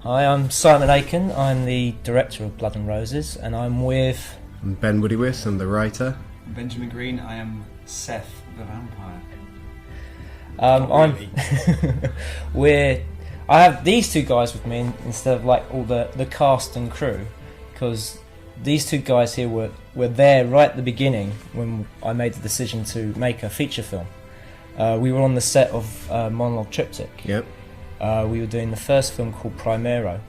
Hi, I'm Simon Aiken. I'm the director of Blood and Roses, and I'm with... I'm Ben Woodywis, I'm the writer. I'm Benjamin Green, I am Seth the Vampire. I have these two guys with me instead of like all the cast and crew, because these two guys here were there right at the beginning when I made the decision to make a feature film. We were on the set of Monologue Triptych. Yep. We were doing the first film called Primero,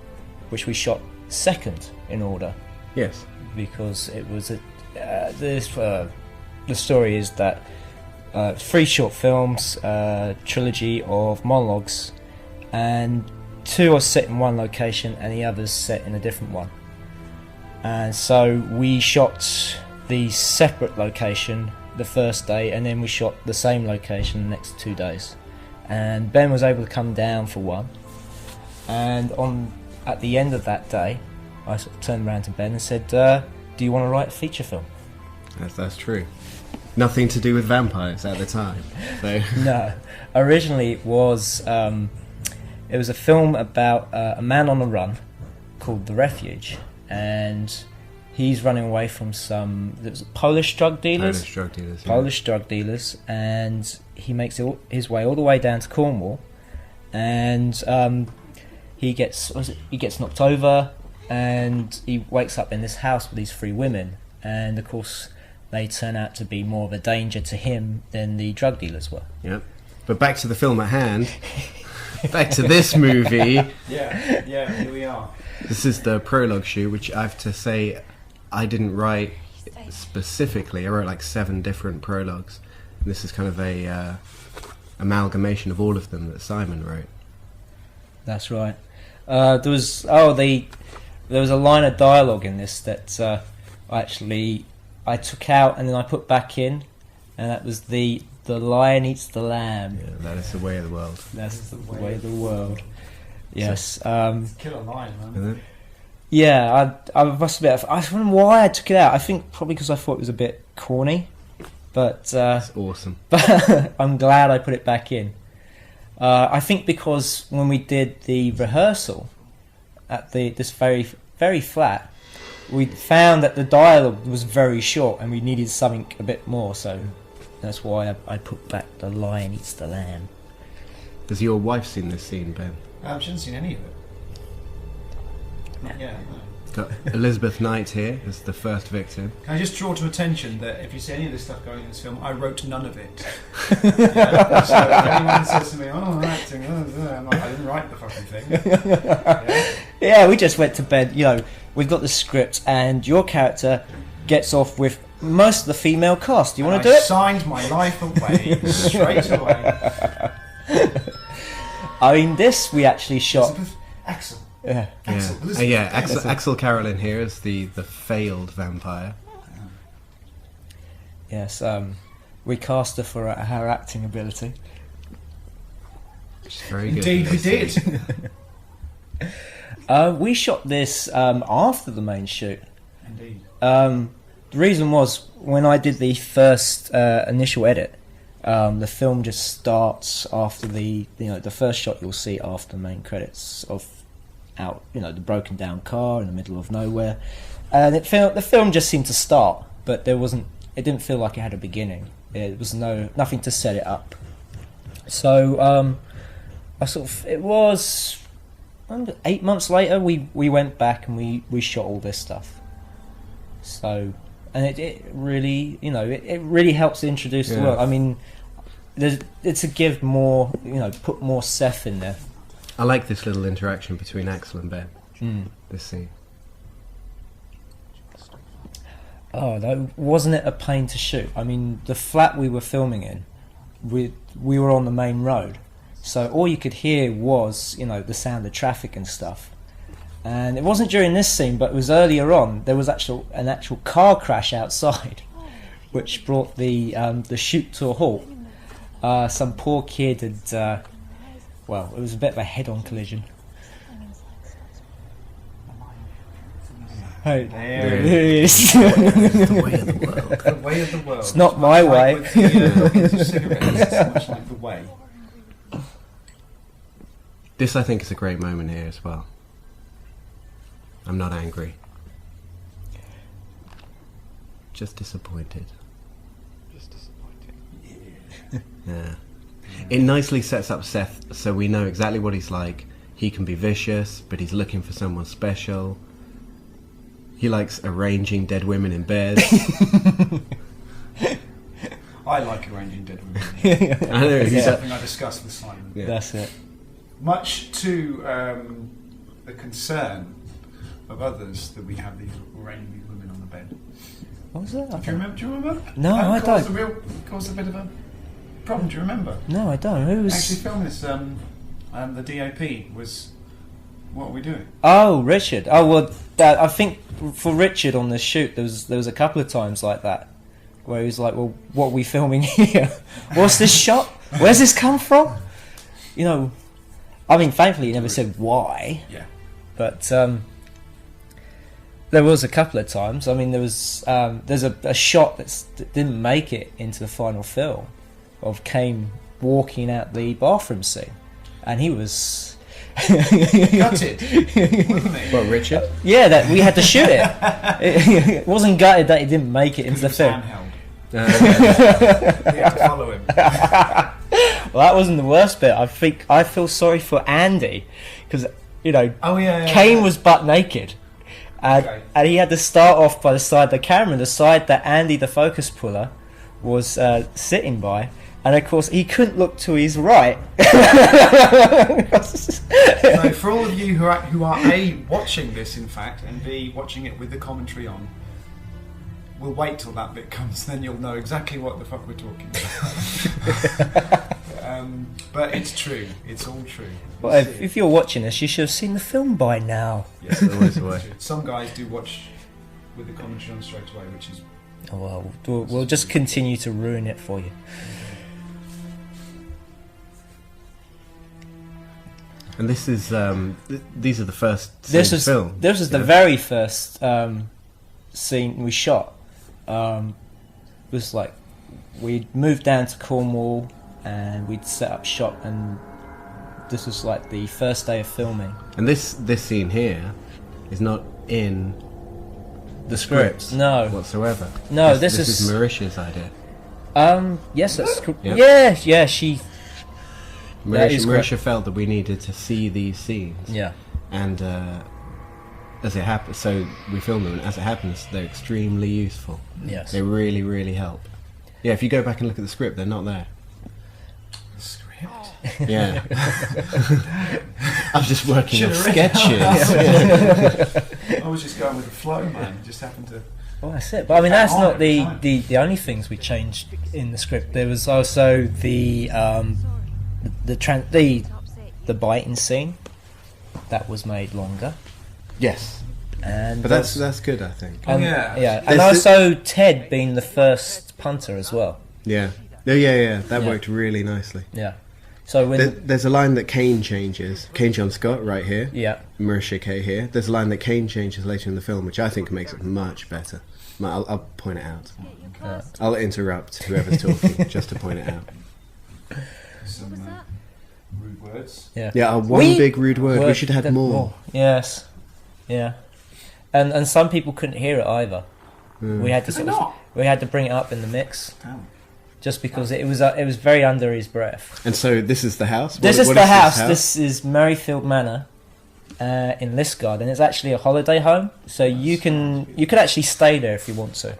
which we shot second in order. Yes. Because it was the story is that 3 short films, trilogy of monologues, and 2 are set in one location and the others set in a different one. And so we shot the separate location the first day, and then we shot the same location the next 2 days. And Ben was able to come down for one, and at the end of that day I sort of turned around to Ben and said, do you want to write a feature film? That's true. Nothing to do with vampires at the time. So. No, originally it was a film about a man on the run called The Refuge, and he's running away from Polish drug dealers. Polish drug dealers, and he makes his way all the way down to Cornwall, and he gets knocked over, and he wakes up in this house with these 3 women, and of course they turn out to be more of a danger to him than the drug dealers were. Yep. But back to the film at hand. Back to this movie. Yeah, here we are. This is the prologue shoot, which I have to say I didn't write specifically. I wrote like 7 different prologues. And this is kind of a amalgamation of all of them that Simon wrote. That's right. There was a line of dialogue in this that I took out and then I put back in, and that was the lion eats the lamb. Yeah, that is the way of the world. That's the way of the world. Yes. Killer line, man. Isn't it? Yeah, I must admit, I don't know why I took it out. I think probably because I thought it was a bit corny, but That's awesome. But I'm glad I put it back in. I think because when we did the rehearsal at this very, very flat, we found that the dialogue was very short and we needed something a bit more, so that's why I put back the lion eats the lamb. Has your wife seen this scene, Ben? She hasn't seen any of it. Not yet, no. Got Elizabeth Knight here as the first victim. Can I just draw to attention that if you see any of this stuff going in this film, I wrote none of it. Yeah? So if anyone says to me, I'm acting, I'm like, I didn't write the fucking thing. Yeah, we just went to bed, we've got the script and your character gets off with most of the female cast. Do you want to do it? I signed my life away, straight away. I mean, this we actually shot... Elizabeth, Axel. Yeah. Axel Carolyn here is the failed vampire. Yes, we cast her for her acting ability. Which is very good. Indeed, we did. We shot this after the main shoot. Indeed. The reason was, when I did the first initial edit, the film just starts after the first shot you'll see after the main credits of the broken down car in the middle of nowhere, and the film just seemed to start, but it didn't feel like it had a beginning. It was nothing to set it up. So it was 8 months later we went back and we shot all this stuff. So, and it really it really helps to introduce the world. I mean, it's to give more, put more Seth in there. I like this little interaction between Axel and Ben. This scene. Oh, wasn't it a pain to shoot? I mean, the flat we were filming in, we were on the main road, so all you could hear was the sound of traffic and stuff. And it wasn't during this scene, but it was earlier on. There was an actual car crash outside, which brought the shoot to a halt. Some poor kid had. It was a bit of a head-on collision. Hey, there it is. The way of the world. The way of the world. It's not my way. Like with cigarettes, it's much like the way. This, I think, is a great moment here as well. I'm not angry. Just disappointed. Just disappointing. Yeah. It nicely sets up Seth so we know exactly what he's like. He can be vicious, but he's looking for someone special. He likes arranging dead women in beds. I like arranging dead women. I know, It's he's something I discussed with Simon. Yeah. That's it. Much to the concern of others that we have these arranging these women on the bed. What was that? Do you remember? No, I caused don't. Caused a bit of a problem. Do you remember? No, I don't. Who was? Actually, filming this, the DOP was. What are we doing? Oh, Richard. Oh well, I think for Richard on the shoot, there was a couple of times like that, where he was like, "Well, what are we filming here? What's this shot? Where's this come from?" You know, I mean, thankfully he never said why. Yeah. But there was a couple of times. I mean, there's a shot that didn't make it into the final film of Kane walking out the bathroom scene, and he was Gutted, wasn't he? Well, Richard? yeah, that we had to shoot it. It wasn't gutted that he didn't make it into the He was film. handheld. Yeah. He had to follow him. Well, that wasn't the worst bit. I feel sorry for Andy because Oh yeah. Kane was butt naked. Okay. And he had to start off by the side of the camera, the side that Andy, the focus puller, was sitting by. And of course, he couldn't look to his right. So for all of you who are A, watching this, in fact, and B, watching it with the commentary on, we'll wait till that bit comes, then you'll know exactly what the fuck we're talking about. But it's true. It's all true. Well, if you're watching this, you should have seen the film by now. Yes, Always the way. some guys do watch with the commentary on straight away, which is Oh, well, we'll just continue to ruin it for you. And this is these are the first scenes filmed. This was the very first scene we shot. It was like we'd moved down to Cornwall and we'd set up shop, and this was like the first day of filming. And this scene here is not in the script No. whatsoever. No, this this is Marisha's idea. Yes, that's Yep. yeah. She. That is correct. Marisha felt that we needed to see these scenes. Yeah. And as it happens, so we film them, and as it happens, they're extremely useful. Yes. They really, really help. Yeah, if you go back and look at the script, they're not there. the script. Yeah. I'm just working on Should've read sketches. I was just going with the flow, man. It just happened to. Well, that's it. But I mean, that's not the only things we changed in the script. There was also the biting scene that was made longer. Yes. And But that's good, I think. Oh, yeah. yeah, and There's also Ted being the first punter as well. Yeah. No, yeah. That Yeah. worked really nicely. Yeah. So when There's a line that Kane changes. Kane John Scott, right here. yeah, Marisha Kay here. There's a line that Kane changes later in the film, which I think makes it much better. I'll point it out. I'll interrupt whoever's talking just to point it out. Some rude words. yeah, Yeah, one big rude word. We should have had did more. Yes, yeah, and some people couldn't hear it either. We had to Did they not? we had to bring it up in the mix Damn. just because it was very under his breath. And so this is the house? This What is the house. This is Merrifield Manor in Liskeard, and it's actually a holiday home. So you could actually stay there if you want to.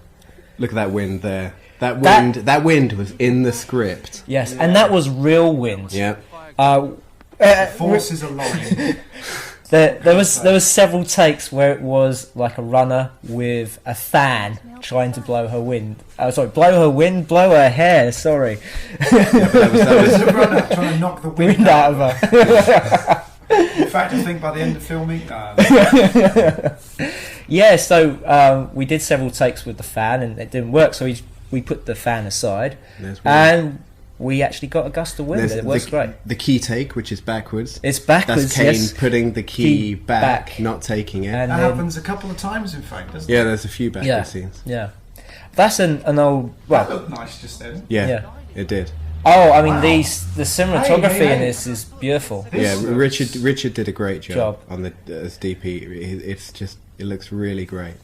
Look at that wind there. That That- wind was in the script. Yes, and that was real wind. Yeah. Forces aligned. There was several takes where it was like a runner with a fan trying to blow her wind. Blow her hair. Sorry, That was There's a runner trying to knock the wind wind out of her. In fact, I think by the end of filming, Yeah, so we did several takes with the fan and it didn't work. So we put the fan aside There's one. and we actually got a gust of wind. There's It works great. The key take, which is backwards. It's backwards. That's Kane yes. putting the key back, back. not taking it. And that then- happens a couple of times, in fact, doesn't Yeah, it? there's a few backward Yeah. scenes. Yeah, that's an old. That Well, looked nice just then. Yeah, Yeah. it did. Oh, I mean, Wow. the cinematography Hey, hey, in hey. this is beautiful. This Yeah, looks- Richard did a great job Job. on the as DP. It's just it looks really great.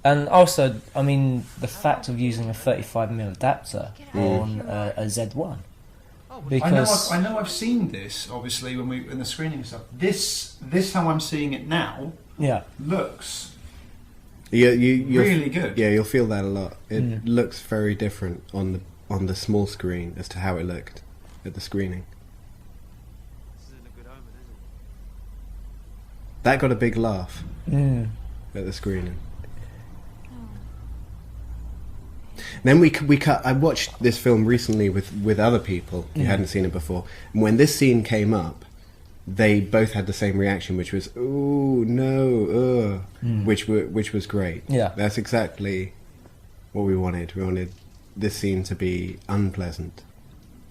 And also, I mean, the fact of using a 35mm adapter on a Z1. Because I know I've seen this obviously when we in the screening and stuff. This how I'm seeing it now yeah, looks You'll, really good. Yeah, you'll feel that a lot. It looks very different on the small screen as to how it looked at the screening. That got a big laugh at the screening. Then we cut. I watched this film recently with other people who hadn't seen it before, and when this scene came up, they both had the same reaction, which was "Ooh, no, which was great. Yeah. That's exactly what we wanted. We wanted this scene to be unpleasant.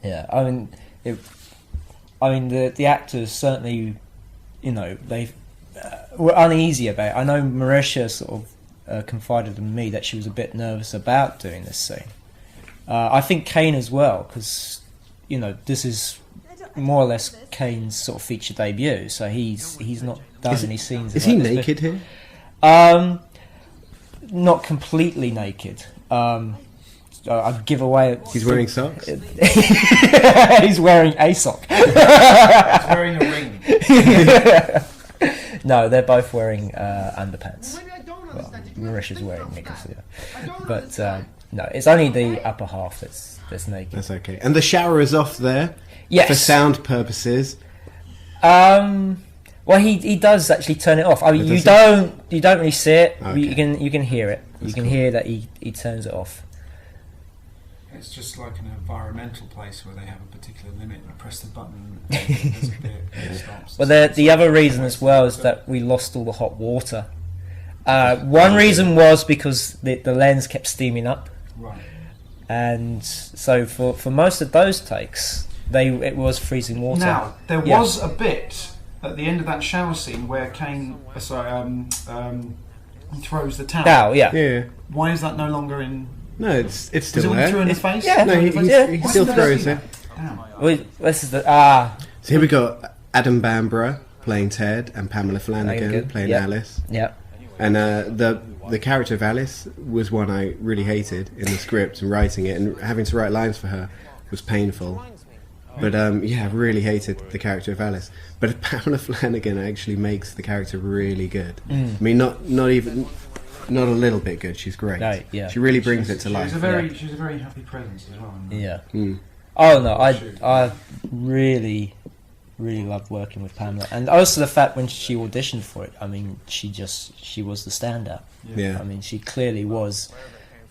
yeah. I mean, the actors certainly, you know, they were uneasy about it. I know Marisha sort of confided in me that she was a bit nervous about doing this scene. I think Kane as well, because you know this is more or less Kane's sort of feature debut, so he's not done any scenes. Is like he this naked here? Not completely naked. I'd give away. He's wearing socks. He's wearing a sock. He's wearing a ring. No, they're both wearing underpants. Well, Marisha's wearing knickers, yeah. But no, it's only the upper half that's naked. That's okay. And the shower is off there Yes. for sound purposes. Well, he does actually turn it off. I mean, Oh, you does don't really see it. Okay. You can hear it. That's you can cool. hear that he turns it off. It's just like an environmental place where they have a particular limit. I press the button, there's a bit, it stops. Well, the other reason as well is that we lost all the hot water. One reason was because the lens kept steaming up, Right. and so for most of those takes, it was freezing water. Now there Yeah. was a bit at the end of that shower scene where Kane, he throws the towel. Now, yeah. Yeah. Why is that no longer in? No, it's Was it still when he threw in there. the face? yeah. No, he Yeah. still Why did I throws see it. that? Damn. This is the So here we got Adam Bamborough playing Ted and Pamela Flanagan Flanagan, playing yeah. Alice. yeah. And the character of Alice was one I really hated in the script and writing it, and having to write lines for her was painful. But yeah, I really hated the character of Alice. But Pamela Flanagan actually makes the character really good. I mean, not a little bit good. She's great. No, yeah. She really brings it to life. She's a very happy presence as well. Yeah. Mm. Oh no, I really loved working with Pamela, and also the fact when she auditioned for it. I mean, she was the standout. Yeah. I mean, she clearly was,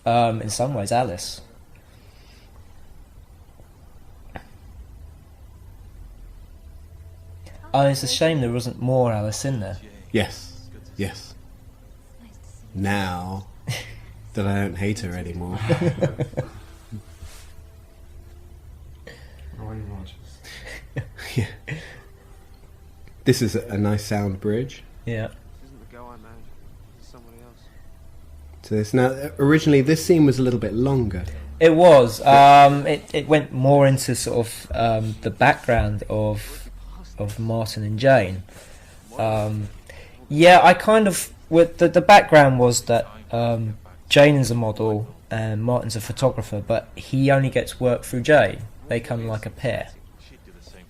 in some ways, Alice. Oh, it's a shame there wasn't more Alice in there. Yes. Yes. Now that I don't hate her anymore. Roy Rogers. Yeah. This is a nice sound bridge Yeah. to this. Now, originally this scene was a little bit longer. It was. It went more into sort of the background of Martin and Jane. Yeah, I kind of the background was that Jane is a model and Martin's a photographer, but he only gets work through Jane. They come like a pair,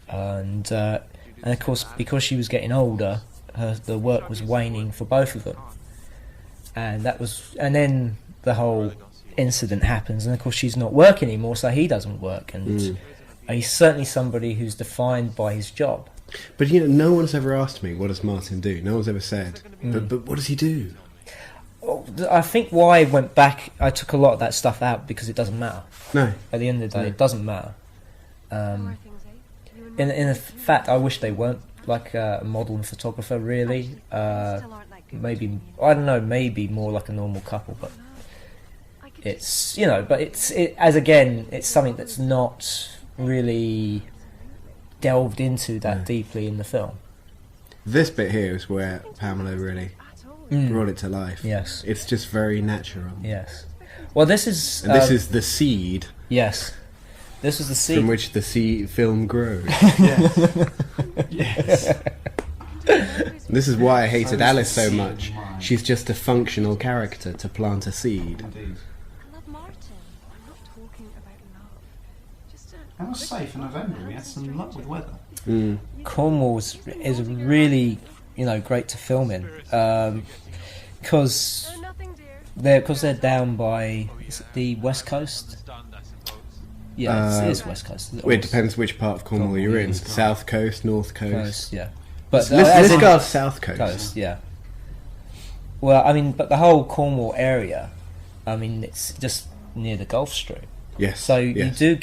and of course because she was getting older, the work was waning for both of them, and then the whole incident happens, and of course she's not working anymore, so he doesn't work, and he's certainly somebody who's defined by his job. But you know, no one's ever asked me, what does Martin do? No one's ever said. But what does he do? I think why I went back, I took a lot of that stuff out because it doesn't matter. No. At the end of the day, it doesn't matter. In fact, I wish they weren't like a model and photographer, really. Maybe, I don't know, maybe more like a normal couple, but it's, you know, but it's something that's not really delved into that deeply in the film. This bit here is where Pamela really brought it to life. Yes. It's just very natural. Yes. Well, this is... And this is the seed. Yes. This was the from seed. which the film grows. Yes. This is why I hated So is Alice the so seed much. in mind. She's just a functional character to plant a seed. Indeed. I love Martin. I'm not talking about love. Just And it was safe in November. We had some luck with weather. Mm. Cornwall is really, great to film in, because nothing, dear. they're down by, is it the west coast. Yeah, it is west coast. Well, it depends which part of Cornwall you're in. Cornwall, South coast, north coast. Coast, yeah. But Let's go south coast. coast, yeah. Well, I mean, but the whole Cornwall area, I mean, it's just near the Gulf Stream, Yes. so yes. you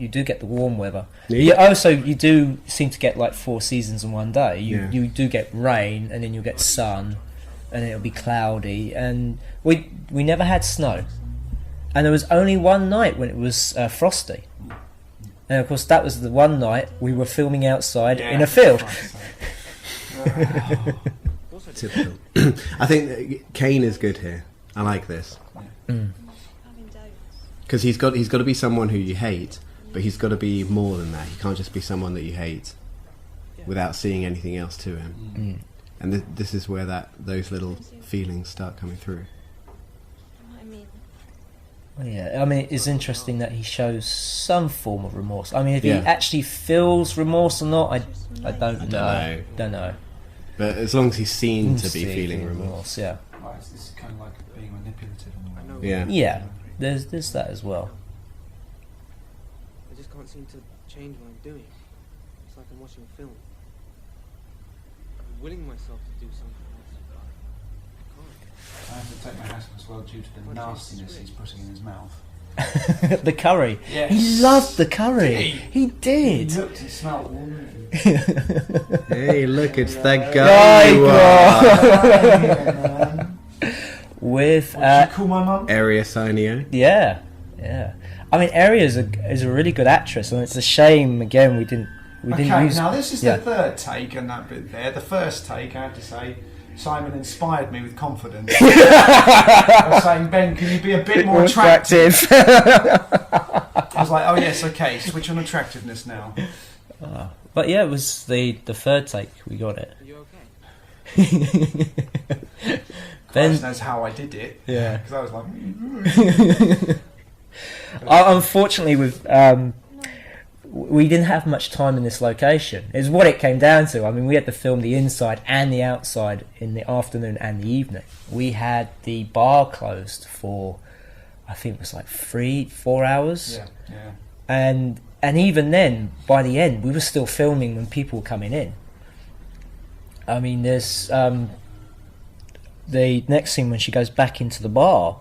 do get the warm weather. Yeah. You do seem to get like 4 seasons in one day. You do get rain, and then you'll get sun, and it'll be cloudy, and we never had snow, and there was only one night when it was frosty, and of course that was the one night we were filming outside in a field. Typical. I think that Kane is good here. I like this because he's got to be someone who you hate, but he's got to be more than that. He can't just be someone that you hate without seeing anything else to him. And this is where those little feelings start coming through. I mean, Yeah, I mean, it's interesting that he shows some form of remorse. I mean, if he Yeah. actually feels remorse or not, I don't know. know. Don't know. But as long as he's seen to be See, feeling remorse. yeah. Right, it's this is kind of like being manipulative and all that. Yeah. Yeah, there's that as well. I just can't seem to change what I'm doing. It's like I'm watching a film. I'm willing myself to do something else, but I I have to take my hat off as well due to the nastiness he's putting in his mouth. The curry. Yes. He loved the curry. Did he? He did. He looked and smelled warm. Hey, look, it's that guy you are. With What did you call my mum? Area Sinio. yeah. I mean, Aria is a really good actress, and it's a shame again we didn't Okay, use. now this is yeah. the third take and that bit there. The first take, I have to say, Simon inspired me with confidence. I was saying, Ben, can you be a bit more attractive? I was like, oh yes, okay, switch on attractiveness now. But yeah, it was the third take we got it. Are you okay? Ben, Christ knows how I did it. Yeah. Because I was like, unfortunately, we didn't have much time in this location. Is what it came down to. I mean, we had to film the inside and the outside in the afternoon and the evening. We had the bar closed for, I think it was like 3-4 hours. yeah. And even then, by the end, we were still filming when people were coming in. I mean, there's the next scene when she goes back into the bar.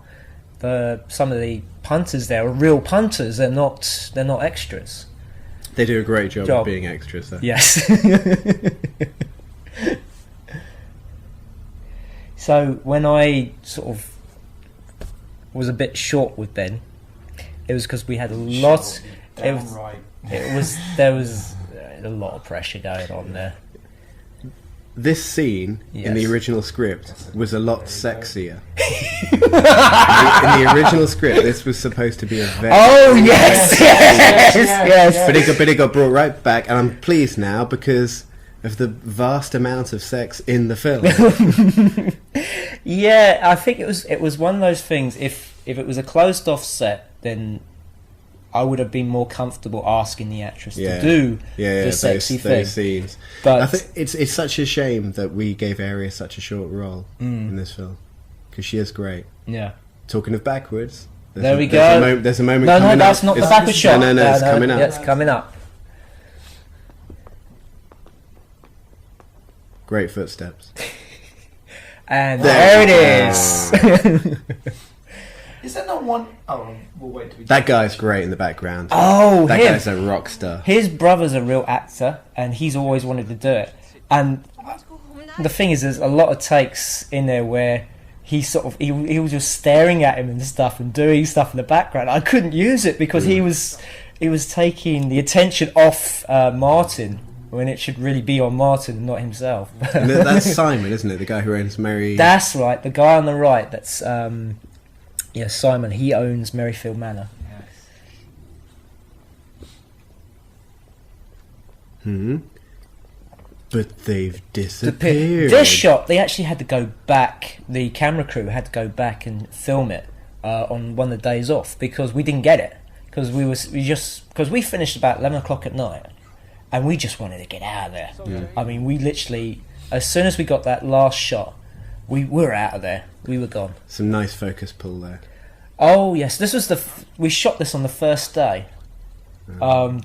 Some of the punters there are real punters. They're not extras. They do a great job of being extras, though. Yes. So when I sort of was a bit short with Ben, it was because we had a lot. It was, Downright. there was a lot of pressure going on there. This scene in the Yes. original script was a lot sexier. in the original script, this was supposed to be a very... Oh yes, yes, yes. But it got brought right back, and I'm pleased now because of the vast amount of sex in the film. Yeah, I think it was one of those things. If it was a closed off set, then I would have been more comfortable asking the actress to do the sexy thing. those scenes. But I think it's such a shame that we gave Aria such a short role in this film because she is great. yeah. Talking of backwards, There we go. There's a moment. No, coming that's up. not the It's- backward shot. No, it's coming up. Yeah, it's coming up. Great footsteps. And There there it is. Is there not one? Oh, we'll wait till we That guy's great in the background. Oh, that him. guy's a rock star. His brother's a real actor, and he's always wanted to do it. And the thing is, there's a lot of takes in there where he was just staring at him and stuff and doing stuff in the background. I couldn't use it because he was taking the attention off Martin when it should really be on Martin and not himself. And that's Simon, isn't it? The guy who owns Mary. That's right. The guy on the right. That's Simon. He owns Merrifield Manor. But they've disappeared. This shot, they actually had to go back. The camera crew had to go back and film it on one of the days off because we didn't get it because we finished about 11 o'clock at night, and we just wanted to get out of there. Yeah. I mean, we literally, as soon as we got that last shot, we were out of there. We were gone. Some nice focus pull there. Oh yes, this was we shot this on the first day.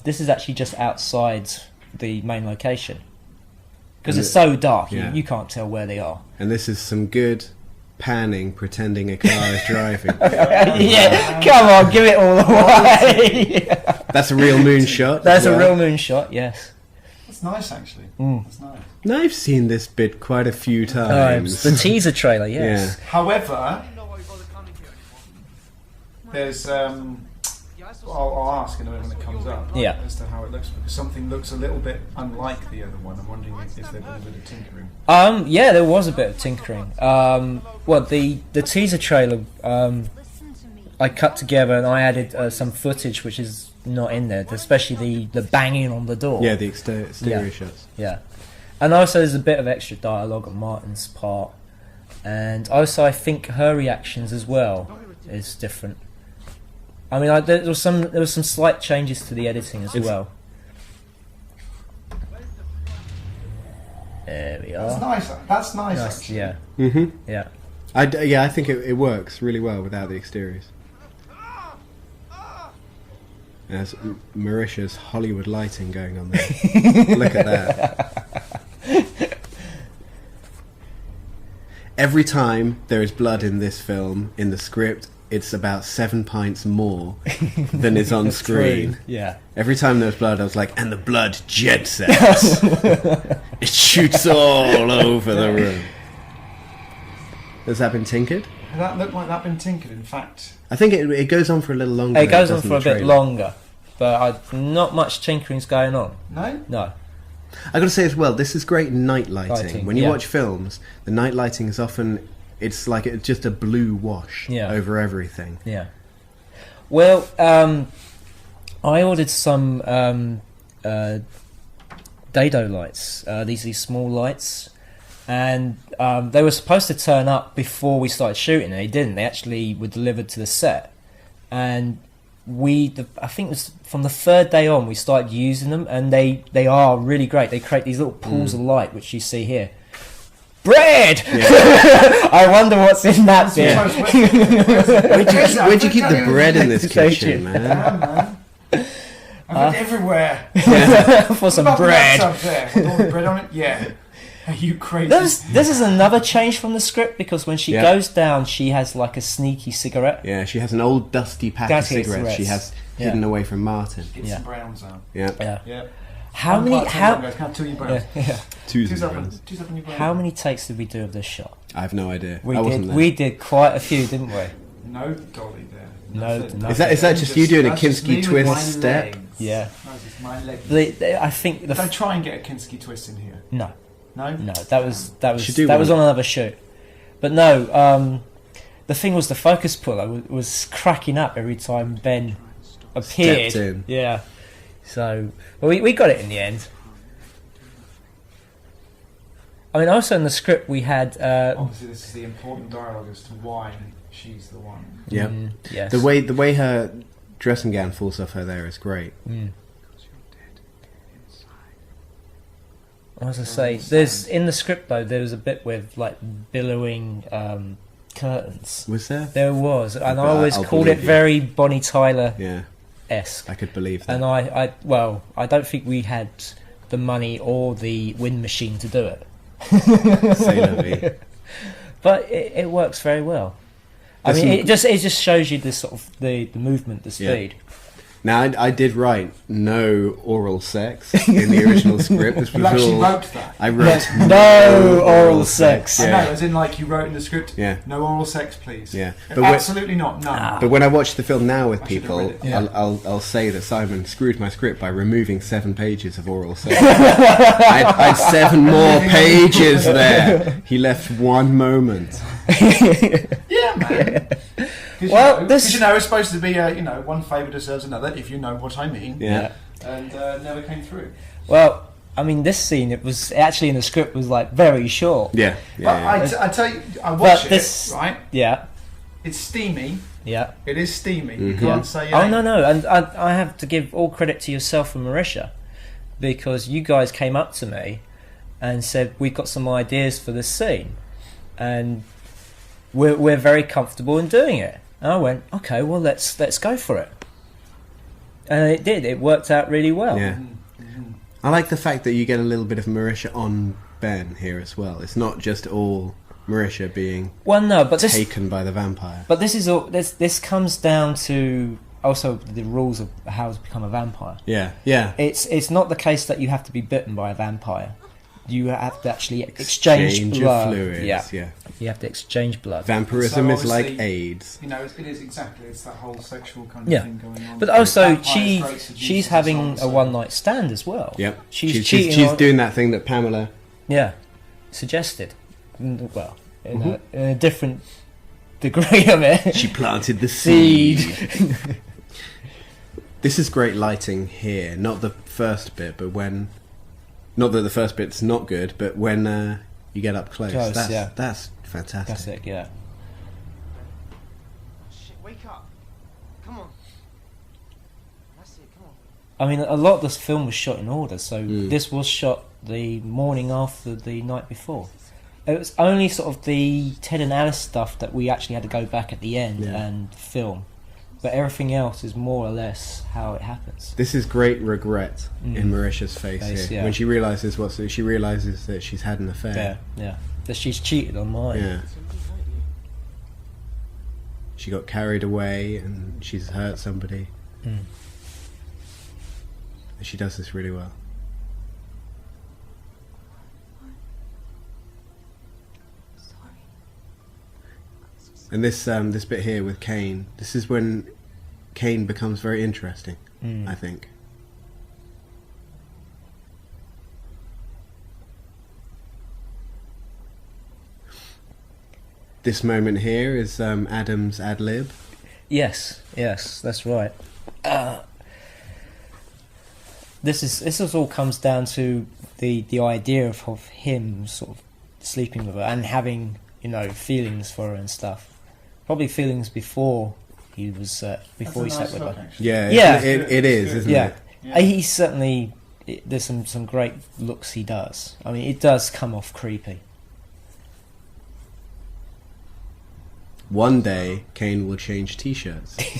This is actually just outside the main location because it's so dark. Yeah. You can't tell where they are. And this is some good panning, pretending a car is driving. Yeah, come on, give it all away. That's a real moon shot. That's as a well. real moon shot. Yes. That's nice, actually. That's nice. Now, I've seen this bit quite a few times. The teaser trailer. Yes. However, there's I'll ask in a minute when it comes up Yeah. as to how it looks, because something looks a little bit unlike the other one. I'm wondering if there's been a bit of tinkering. Yeah, there was a bit of tinkering. Well, the teaser trailer, I cut together and I added some footage which is not in there, especially the banging on the door. Yeah, the exterior shots. Yeah. And also there's a bit of extra dialogue on Martin's part. And also I think her reactions as well is different. I mean, there was some slight changes to the editing as well. There we are. That's nice. That's nice. Actually. Yeah. Mm-hmm. Yeah. I think it works really well without the exteriors. There's Marisha's Hollywood lighting going on there. Look at that. Every time there is blood in this film, in the script, it's about 7 pints more than is on screen. Yeah. Every time there's blood, I was like, and the blood jet sets. It shoots all over the room. Has that been tinkered? Has that looked like that been tinkered? In fact, I think it goes on for a little longer. It goes than on does for a in the bit trailer. longer, but not much tinkering's going on. no. No. I got to say as well, this is great night lighting. When you yeah. watch films, the night lighting is often it's just a blue wash over everything. Yeah. Well, I ordered some dado lights. These small lights, and they were supposed to turn up before we started shooting, and they didn't. They actually were delivered to the set, and I think it was from the third day on we started using them, and they are really great. They create these little pools of light, which you see here. Bread! Yeah. I wonder what's in that bit. Where'd you keep the bread in this kitchen, man? Man. I've been everywhere. For some What about bread. nuts up there with all the bread on it? Yeah. Are you crazy? This is another change from the script, because when she Yeah. goes down, she has like a sneaky cigarette. Yeah, she has an old dusty pack of cigarettes she has hidden away from Martin. Get Yeah. some browns out. Yeah. Yeah. Yeah. How many? Guys, How? can I have 2 of your browns? Yeah. Two Two's up browns. on your browns. How many takes did we do of this shot? I have no idea. We I wasn't did. there. We did quite a few, didn't we? No dolly there. No, That's it. no. Is that just you doing a That's just Kinski me with twist my step? legs. Yeah. That's just my leg. I think Don't try and get a Kinski twist in here. no, No? that was Should do that was one. on another shoot. But no, the thing was the focus puller was cracking up every time Ben appeared. Stepped in. Yeah. So we got it in the end. I mean, also in the script we had. Obviously, this is the important dialogue as to why she's the one. Yeah. Yes. The way her dressing gown falls off her there is great. As I say, there's in the script though there was a bit with like billowing curtains. Was there? There was, and I But always I'll called it believe you. very Bonnie Tyler Yeah, esque. I could believe that. And I don't think we had the money or the wind machine to do it. Say la vie. But it works very well. I There's mean, some- it just shows you the sort of the movement, the Yeah. speed. Now, I did write no oral sex in the original script. This was You actually all- wrote that. I wrote No oral sex. I Yeah. know, as in like you wrote in the script, Yeah. no oral sex, please. Yeah. But when- Absolutely not, none. But when I watch the film now with I should have people, read it. Yeah. I'll say that Simon screwed my script by removing 7 pages of oral sex. I'd 7 more pages there. He left one moment. Yeah, man. Well, this- Because it's supposed to be, one favour deserves another, if you know what I mean. Yeah. And never came through. Well, I mean, this scene, it was actually in the script was like very short. Yeah, But yeah. I tell you, I watched But it, this, right? yeah, It's steamy. yeah. It is steamy. You Mhm. can't say. Oh no, and I have to give all credit to yourself and Marisha, because you guys came up to me and said we've got some ideas for this scene, and we're very comfortable in doing it. And I went, okay, well let's go for it, and it did. It worked out really well. Yeah. I like the fact that you get a little bit of Marisha on Ben here as well. It's not just all Marisha being Well, no, but this taken by the vampire. But this is all. This comes down to also the rules of how to become a vampire. Yeah, yeah. It's not the case that you have to be bitten by a vampire. You have to actually exchange Of blood. fluids. Yeah. You have to exchange blood. Vampirism So is like obviously- AIDS. You know, it is exactly. It's that whole sexual kind Yeah. of thing going on. But also, Vampires, she's great seducers having and so a on, one night stand as well. Yep. She's cheating. She's on, doing that thing that Pamela. Yeah, suggested. Well, in a different degree of it. She planted the Seed. seed. This is great lighting here. Not the first bit, but when. Not that the first bit's not good, but when you get up close. Close, that's, yeah. that's fantastic. That's it. Yeah. Shit, wake up. Come on. That's it, come on. I mean, a lot of this film was shot in order, so Mm. this was shot the morning after the night before. It was only sort of the Ted and Alice stuff that we actually had to go back at the end Yeah. and film, but everything else is more or less how it happens. This is great regret Mm. in Marisha's face here. Yeah. When she realises she realises that she's had an affair. Yeah. That she's cheated on mine. Yeah. She got carried away and she's hurt somebody. Mm. And she does this really well. Sorry. And this bit here with Kane, this is when Kane becomes very interesting, Mm. I think. This moment here is Adam's ad lib. Yes, that's right. This all comes down to the idea of him sort of sleeping with her and having feelings for her and stuff. Probably feelings before he was before he slept with her. Yeah, Yeah. it is, isn't Yeah, it? Yeah. he certainly. There's some great looks he does. I mean, it does come off creepy. One day, Kane will change t-shirts. He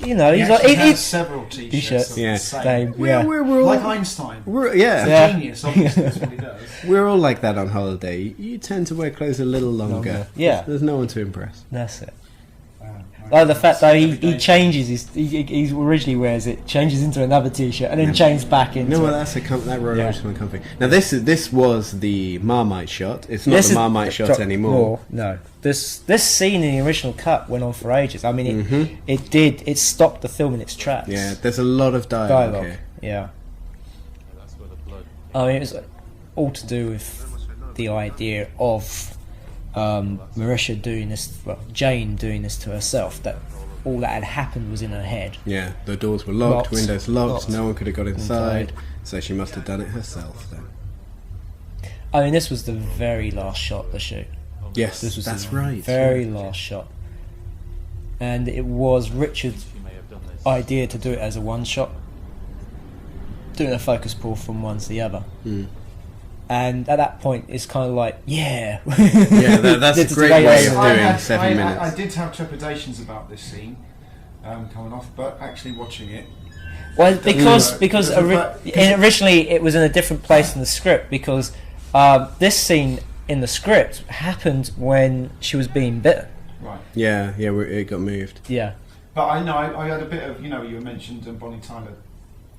He's actually has he's several t-shirts. T-shirts. of Yeah. the same. same. We're, Yeah. we're, we're, Like all, Einstein. we're, yeah, Yeah. Genius, obviously, that's what he does. we're all like that on holiday. You tend to wear clothes a little longer. Longer. Yeah. There's no one to impress. That's it. Wow. Like the fact that he Every day. changes he originally wears it, changes into another t-shirt, and then changes back into. No, well, it. that's that road Yeah. is uncomfy. Now this was the Marmite shot. It's not This the is- Marmite shot anymore. No, this scene in the original cut went on for ages. I mean, Mhm. it stopped the film in its tracks. Yeah, there's a lot of dialogue here. Yeah. That's where the blood. I mean, it was all to do with the idea of Marisha doing this, well, Jane doing this to herself. That all that had happened was in her head. Yeah, the doors were locked, Locked. windows locked, Locked. no one could have got inside, Inside. so she must have done it herself then. I mean, this was the very last shot of the shoot. Yes, This was that's the right. very last shot, and it was Richard's She may have done this. idea to do it as a one shot, doing a focus pull from one to the other. Mm. And at that point, it's kind of like, yeah, Yeah, that's a It's great way way of over. doing 7 minutes. I did have trepidations about this scene coming off, but actually watching it, Well, because Because originally it was in a different place in the script, because this scene in the script happened when she was being bitten. right. Yeah, it got moved. Yeah. But I know I had a bit of, you mentioned Bonnie Tyler.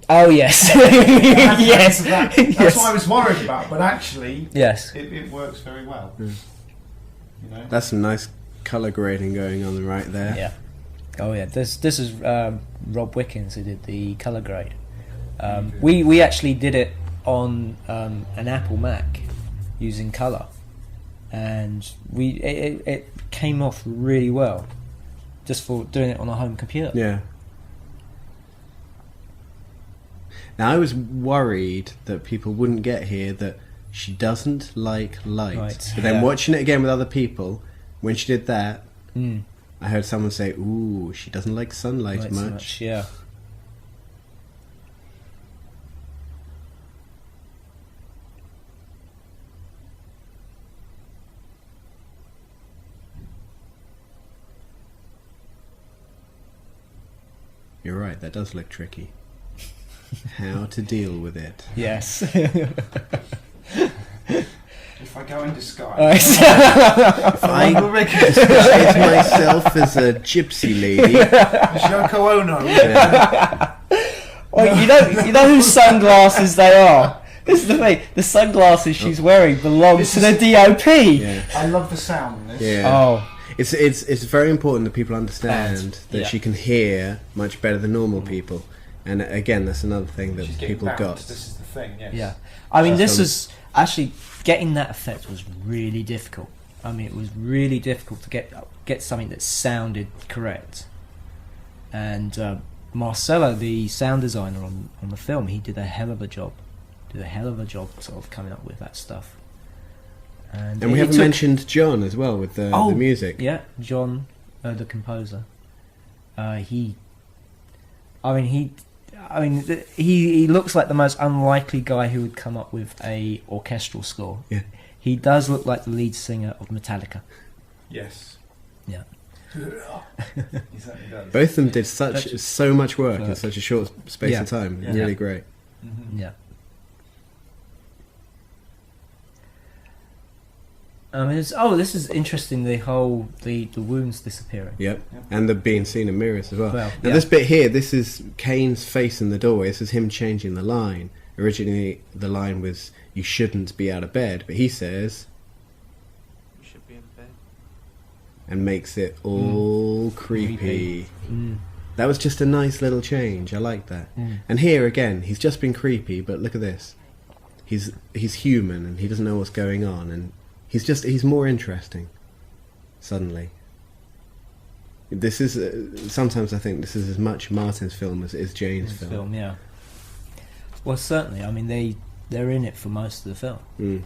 Oh yes. yes. That's yes. what I was worried about, but actually, Yes. it works very well. Mm. That's some nice colour grading going on right there. Yeah. Oh yeah. This is Rob Wickens who did the color grade. We actually did it on an Apple Mac using color, and it came off really well, just for doing it on a home computer. Yeah. Now I was worried that people wouldn't get here that she doesn't like light. Right, But then yeah. watching it again with other people, when she did that, Mm. I heard someone say, "Ooh, she doesn't like sunlight Right, so much." yeah. You're right. That does look tricky. How to deal with it? Yes. If I go in disguise, If I disguise myself as a gypsy lady, Yoko Ono. yeah, Well, you know whose sunglasses they are. This is the thing. The sunglasses she's wearing belong to the DOP. yeah, I love the sound in this. yeah. Oh, It's very important that people understand that yeah. she can hear much better than normal people. And again, that's another thing that She's getting people bounced. got. This is the thing. Yes. yeah. I mean, That's this was actually getting that effect was really difficult. I mean, it was really difficult to get something that sounded correct. And Marcello, the sound designer on the film, he did a hell of a job. Sort of coming up with that stuff. And we it haven't took- mentioned John as well with the music. Yeah, John, the composer. He looks like the most unlikely guy who would come up with a orchestral score. Yeah. He does look like the lead singer of Metallica. Yes. Yeah. He certainly does. Both of them did so much work in Work. such a short space Yeah. of time. Yeah. Really great. Mhm. Yeah. This is interesting. The whole the wounds disappearing. Yep. Yep. And the being seen in mirrors as well. Well, Now yeah. this bit here, this is Kane's face in the doorway. This is him changing the line. Originally the line was, "You shouldn't be out of bed," but he says, You should be in bed. and makes it all creepy. Creepy. Mm. That was just a nice little change. I like that. Mm. And here again, he's just been creepy, but look at this. He's human and he doesn't know what's going on, and he's more interesting. Suddenly, this is sometimes I think this is as much Martin's film as it is Jane's This film. yeah. Well, certainly. I mean, they're in it for most of the film. Mm.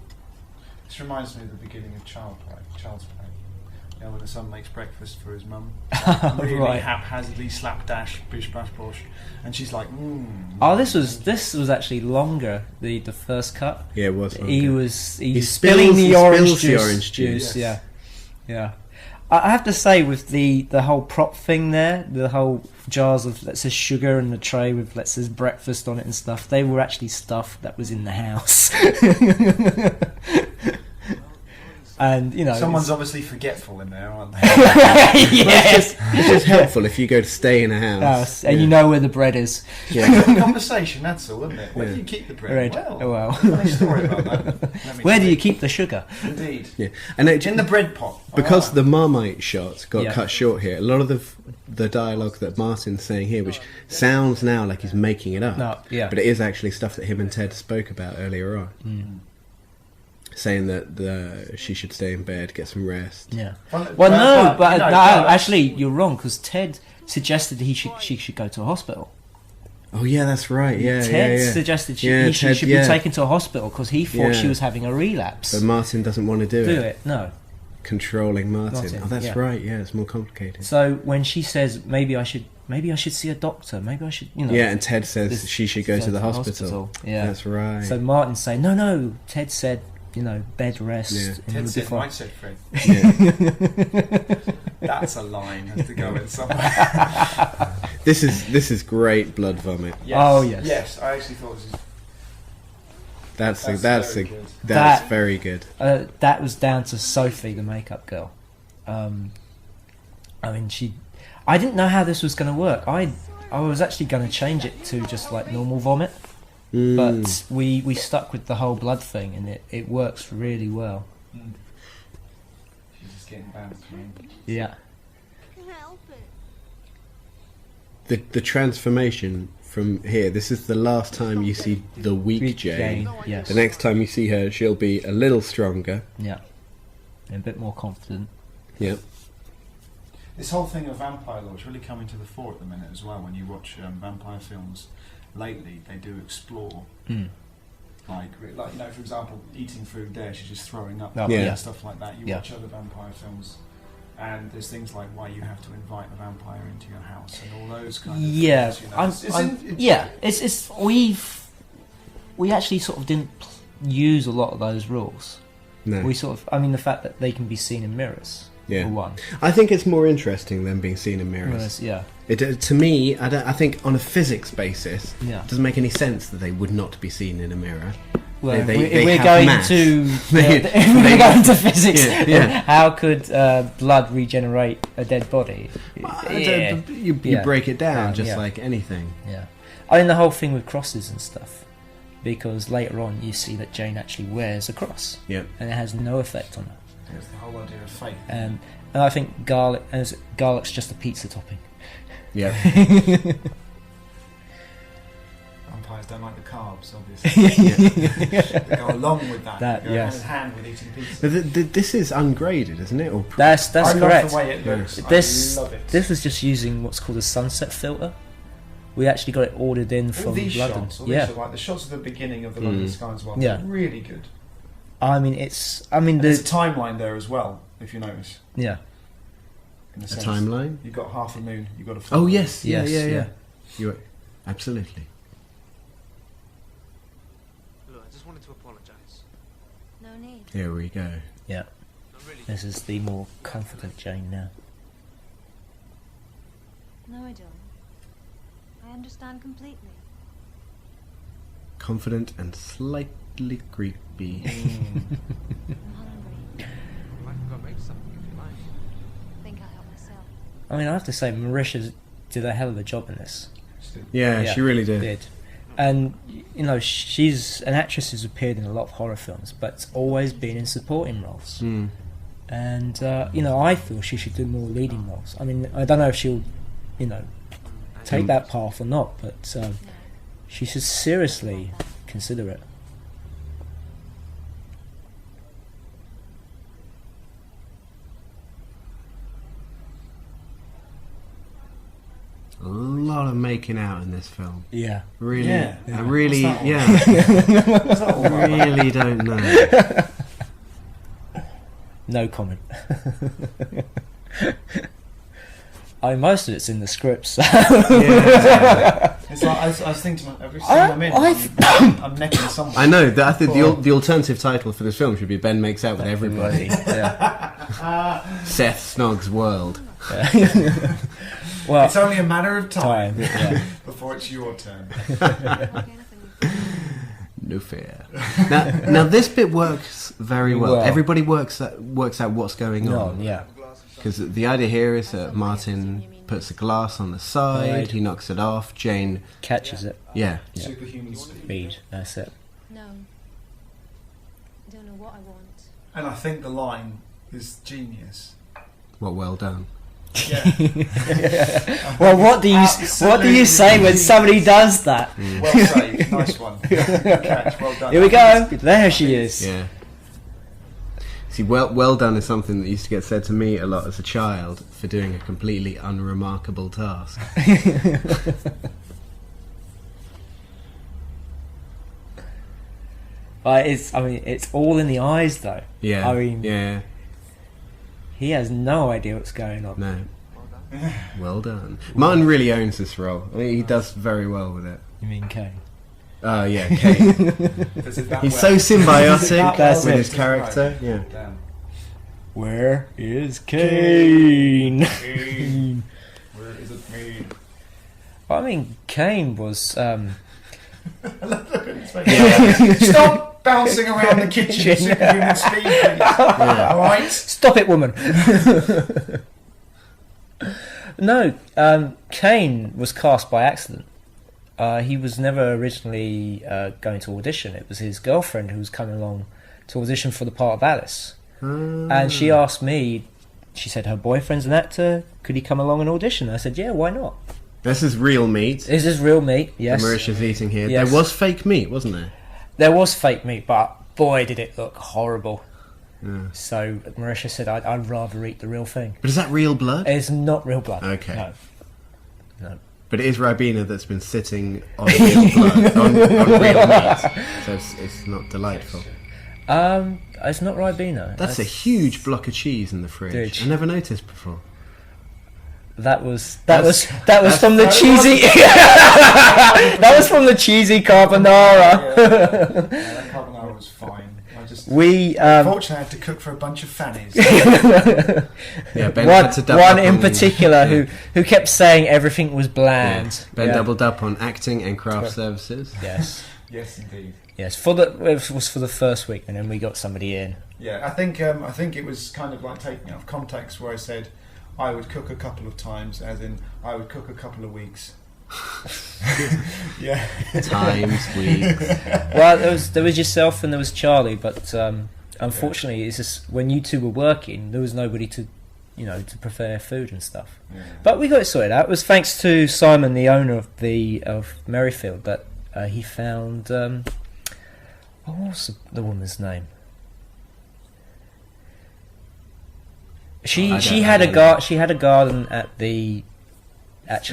This reminds me of the beginning of Child's Play. You know, when the son makes breakfast for his mum. Really Right. haphazardly, slapdash, bish bash bosh. And she's like, Oh, this was actually longer. The first cut. Yeah, it was. He longer. was He spilling spills- the he orange spills the juice. orange juice. Yeah, yeah. I have to say, with the whole prop thing there, the whole jars of let's say sugar and the tray with let's say breakfast on it and stuff, they were actually stuff that was in the house. And you know, someone's obviously forgetful in there, aren't they? yes, It's just helpful if you go to stay in a house. and you know where the bread is. Yeah. Conversation, that's all, isn't it? Where do Yeah. you keep the bread? Bread. Well, Oh, well. funny story about that. Let me Where tell do you keep the sugar? Indeed. Yeah, and it, In the bread pot. because Ah. the Marmite shot got Yeah. cut short here. A lot of the dialogue that Martin's saying here, which sounds now like he's making it up, No, yeah. but it is actually stuff that him and Ted spoke about earlier on, Mm. saying that she should stay in bed, get some rest. Yeah. Well, Well, no, but you know, no, but- actually, you're wrong because Ted suggested she should go to a hospital. Oh yeah, that's right. Yeah, Ted yeah, yeah. suggested Yeah, she Ted, should yeah. be taken to a hospital because he thought Yeah. she was having a relapse. But Martin doesn't want to do Do it. it? No. Controlling Martin. Martin, Oh, that's yeah. right. Yeah, it's more complicated. So when she says maybe I should see a doctor, maybe I should, you know. Yeah, and Ted says this- she should go to the hospital. Yeah. That's right. So Martin's saying no. Ted said, bed rest. Yeah. and Ted you'll be said, fine." Mike said, Fred. Yeah. That's a line, has to go in somewhere. This is great blood vomit. Yes. Oh, yes. Yes, I actually thought this was... That's That's very good. That- very good. That was down to Sophie, the makeup girl. I mean, I didn't know how this was going to work. I was actually going to change it to just like normal vomit, Mm. but we stuck with the whole blood thing, and it works really well. She's just getting bounced around. Yeah. I can help it. The transformation from here. This is the last time you see the weak Jane. Yes. The next time you see her, she'll be a little stronger. Yeah. And a bit more confident. Yep. This whole thing of vampire lore is really coming to the fore at the minute as well when you watch vampire films. lately, they do explore. Mm. Like for example, eating food there, she's just throwing up Oh, yeah. and stuff like that. You Yeah. watch other vampire films, and there's things like why you have to invite a vampire into your house and all those kind of Yeah, things. You know? we actually sort of didn't use a lot of those rules. No. We sort of, I mean, the fact that they can be seen in mirrors, Yeah. for one. I think it's more interesting than being seen in mirrors. Yeah, To me, I think on a physics basis, yeah. it doesn't make any sense that they would not be seen in a mirror. Well, They- if they we're have going mass. to They- if we're going to physics, Yeah. how could blood regenerate a dead body? You Yeah. break it down just Yeah. like anything. Yeah, I mean the whole thing with crosses and stuff, because later on you see that Jane actually wears a cross, Yeah. and it has no effect on her. There's the whole idea of faith. And I think garlic's just a pizza topping. Yeah. Vampires don't like the carbs, obviously. They go along with that. That, They go yes. hand in hand with eating pizza. But this is ungraded, isn't it? Or That's I correct. love the way it looks. This I love it. this was just using what's called a sunset filter. We actually got it ordered in all from these London. shots, all Yeah, these are like the shots of the beginning of the London Sky as well. Yeah. They're really good. I mean There's a timeline there as well, if you notice. yeah. In the a sense, timeline? You've got half a moon. You've got a full Oh moon. yes, yeah, Yes, yeah, yeah. yeah. You're absolutely. Look, I just wanted to apologise. No need. Here we go. Yeah, No, really. this is the more confident Jane now. No, I don't. I understand completely. Confident and slightly creepy. Mm. I'm hungry. I can go make something if you like. Think I'll help myself. I mean, I have to say, Marisha did a hell of a job in this. Yeah, Yeah, she really did. And you know, she's an actress who's appeared in a lot of horror films, but always been in supporting roles. Mm. And you know, I feel she should do more leading roles. I mean, I don't know if she'll, you know, take that path or not, but No. she should seriously consider it. A lot of making out in this film. Yeah. Really, Yeah. I really, What's that yeah. What's that all about? really don't know. No comment. I mean, most of it's in the script, so Yeah. It's like I was thinking, every scene I- I'm in, I've- I'm necking someone. I know. I think Well- the alternative title for this film should be Ben Makes Out with Everybody. yeah. Seth Snogg's World. Well, It's only a matter of time, time. Yeah. before it's your turn. No fair. Now this bit works very well. Well. Everybody works out what's going No, on. yeah. Because the idea here is that Martin puts a glass on the side, Right. he knocks it off. Jane, Catches it. yeah, Yeah. Superhuman speed. Speed. That's it. No. I don't know what I want. And I think the line is genius. well done. Yeah. Well, what do you say when somebody does that? Well saved. Nice one. Good catch. Well done. Here we go. There she is. Yeah. See, well done is something that used to get said to me a lot as a child for doing a completely unremarkable task. It's all in the eyes, though. Yeah. I mean, yeah. he has no idea what's going on. No. Well done. Well done. Martin really owns this role. I mean, he does very well with it. You mean Kane? Oh yeah, Kate. Does it that He's well? so symbiotic That's with it. his character. Yeah. Damn. Where is Kane? Where is it made? I mean, Kane was. Stop bouncing around the kitchen at superhuman speed, please. Alright? Stop it, woman! No, Kane was cast by accident. He was never originally going to audition. It was his girlfriend who was coming along to audition for the part of Alice. And she asked me, she said her boyfriend's an actor, could he come along and audition? I said, yeah, why not? This is real meat. This is real meat, yes. Marisha's eating here. Yes. There was fake meat, wasn't there? There was fake meat, but boy, did it look horrible. Yeah. So Marisha said, I'd rather eat the real thing. But is that real blood? It's not real blood. Okay. No. But it is Ribena that's been sitting on real blood, on real meat, so it's not delightful. It's not Ribena. That's a huge block of cheese in the fridge. I never noticed before. That was from the cheesy. That was from the cheesy carbonara. That carbonara was fine. Unfortunately, I had to cook for a bunch of fannies. Yeah, Ben had to double one up in on, particular who kept saying everything was bland. Yeah. Ben doubled up on acting and craft services. Yes. Yes, indeed. Yes, it was for the first week, and then we got somebody in. Yeah, I think it was kind of like taking out of context where I said I would cook a couple of times, as in I would cook a couple of weeks. Yeah. Times, weeks. Well, there was yourself and there was Charlie, but unfortunately, it's just when you two were working, there was nobody to prepare food and stuff. Yeah. But we got it sorted out. It was thanks to Simon, the owner of Merrifield, that he found. What was the woman's name? She had a garden at the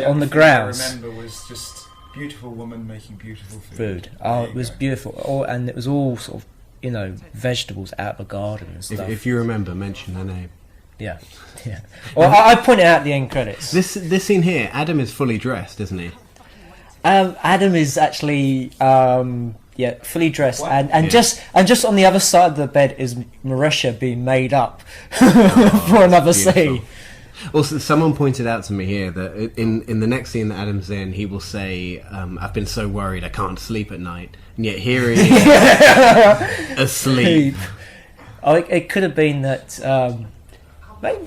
on the grounds. I remember was just beautiful woman making beautiful food. Oh, it was beautiful. And it was all sort of vegetables out of the garden and stuff. If you remember, mention her name. Yeah. Well, I pointed out the end credits. This scene here, Adam is fully dressed, isn't he? Adam is actually fully dressed, and just on the other side of the bed is Marisha being made up for another scene. Also, someone pointed out to me here that in the next scene that Adam's in, he will say, "I've been so worried I can't sleep at night," and yet here he is asleep. Oh, it could have been that.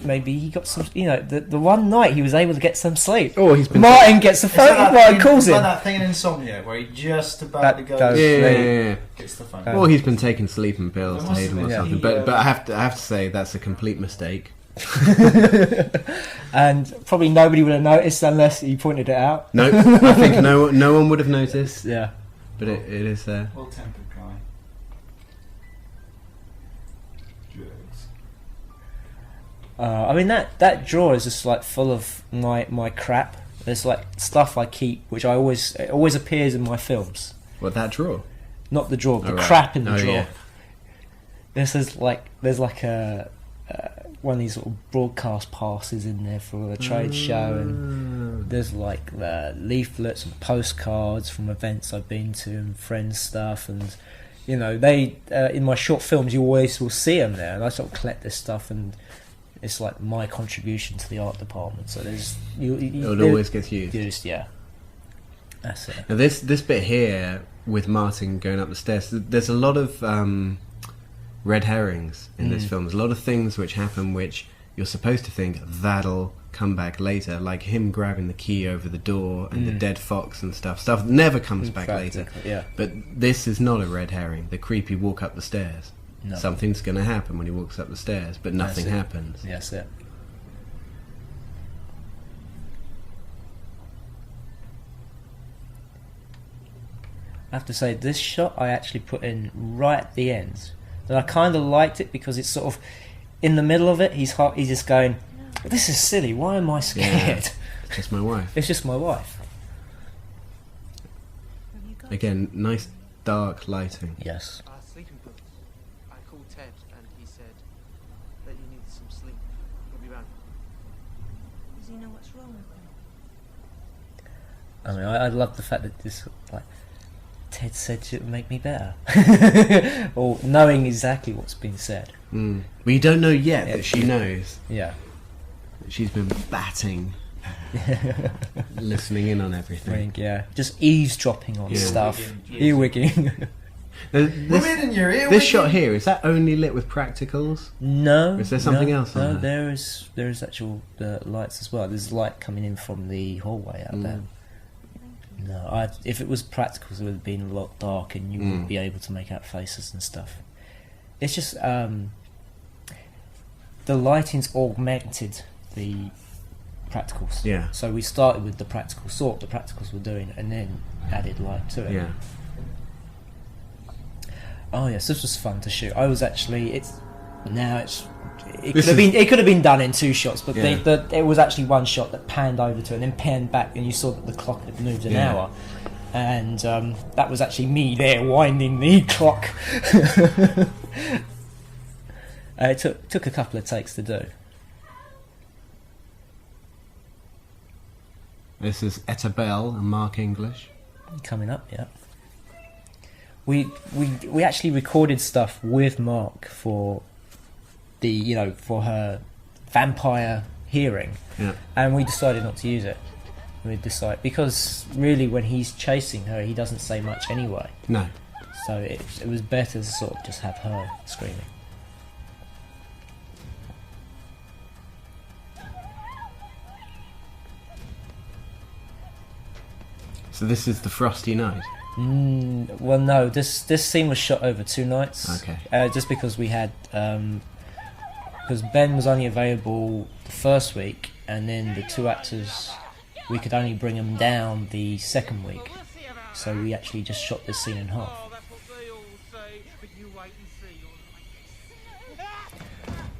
Maybe he got some. The one night he was able to get some sleep. Oh, he's been. Martin gets a phone. Martin calls him. Like that thing in Insomnia where he just about to go. Yeah. Gets the phone. Well, he's been taking sleeping pills to hate him or something. But I have to say that's a complete mistake. And probably nobody would have noticed unless he pointed it out. No, I think no one would have noticed. Yeah, but it is well-tempered guy. I mean that drawer is just like full of my crap. There's like stuff I keep, which it always appears in my films. What, that drawer? Not the drawer, the crap in the drawer. Yeah. There's like a one of these sort of broadcast passes in there for a trade show, and there's like leaflets and postcards from events I've been to and friends stuff, and they in my short films you always will see them there, and I sort of collect this stuff, and it's like my contribution to the art department. So it always gets used. Yeah, that's it. Now this bit here with Martin going up the stairs, there's a lot of red herrings in this film. There's a lot of things which happen which you're supposed to think that'll come back later, like him grabbing the key over the door and the dead fox and stuff that never comes back later. Yeah. But this is not a red herring. The creepy walk up the stairs. No. Something's going to happen when he walks up the stairs, but nothing happens. Yes, it. I have to say, this shot I actually put in right at the end. And I kind of liked it because it's sort of in the middle of it. He's just going, "This is silly. Why am I scared?" It's just my wife. It's just my wife. Again, nice dark lighting. Yes. Sleeping pills. I called Ted and he said that you needed some sleep. He'll be round. Does he know what's wrong with me? I mean, I love the fact that this Ted said it would make me better, or knowing exactly what's been said. Well, you don't know yet that she knows. Yeah, she's been batting, listening in on everything. Yeah, just eavesdropping on stuff, earwigging. This shot here, is that only lit with practicals? No. Or is there something else? No, there is actual lights as well. There's light coming in from the hallway out there. No, if it was practicals, it would have been a lot dark, and you wouldn't be able to make out faces and stuff. It's just the lighting's augmented the practicals. Yeah. So we started with the practical sort the practicals were doing, and then added light to it. Yeah. Oh yes, this was fun to shoot. I was actually Now it This could have been done in 2 shots, but Yeah. it was actually one shot that panned over to it and then panned back, and you saw that the clock had moved an Yeah. hour, and that was actually me there winding the clock. It took a couple of takes to do. This is Etta Bell and Mark English. Coming up, yeah. We actually recorded stuff with Mark for for her vampire hearing, Yeah. and we decided not to use it. We decided because really when he's chasing her, he doesn't say much anyway. No. So it was better to sort of just have her screaming. So this is the Frosty Night. Well, no. This scene was shot over 2 nights. Okay. Just because we had because Ben was only available the first week, and then the 2 actors we could only bring them down the second week. So we actually just shot this scene in half.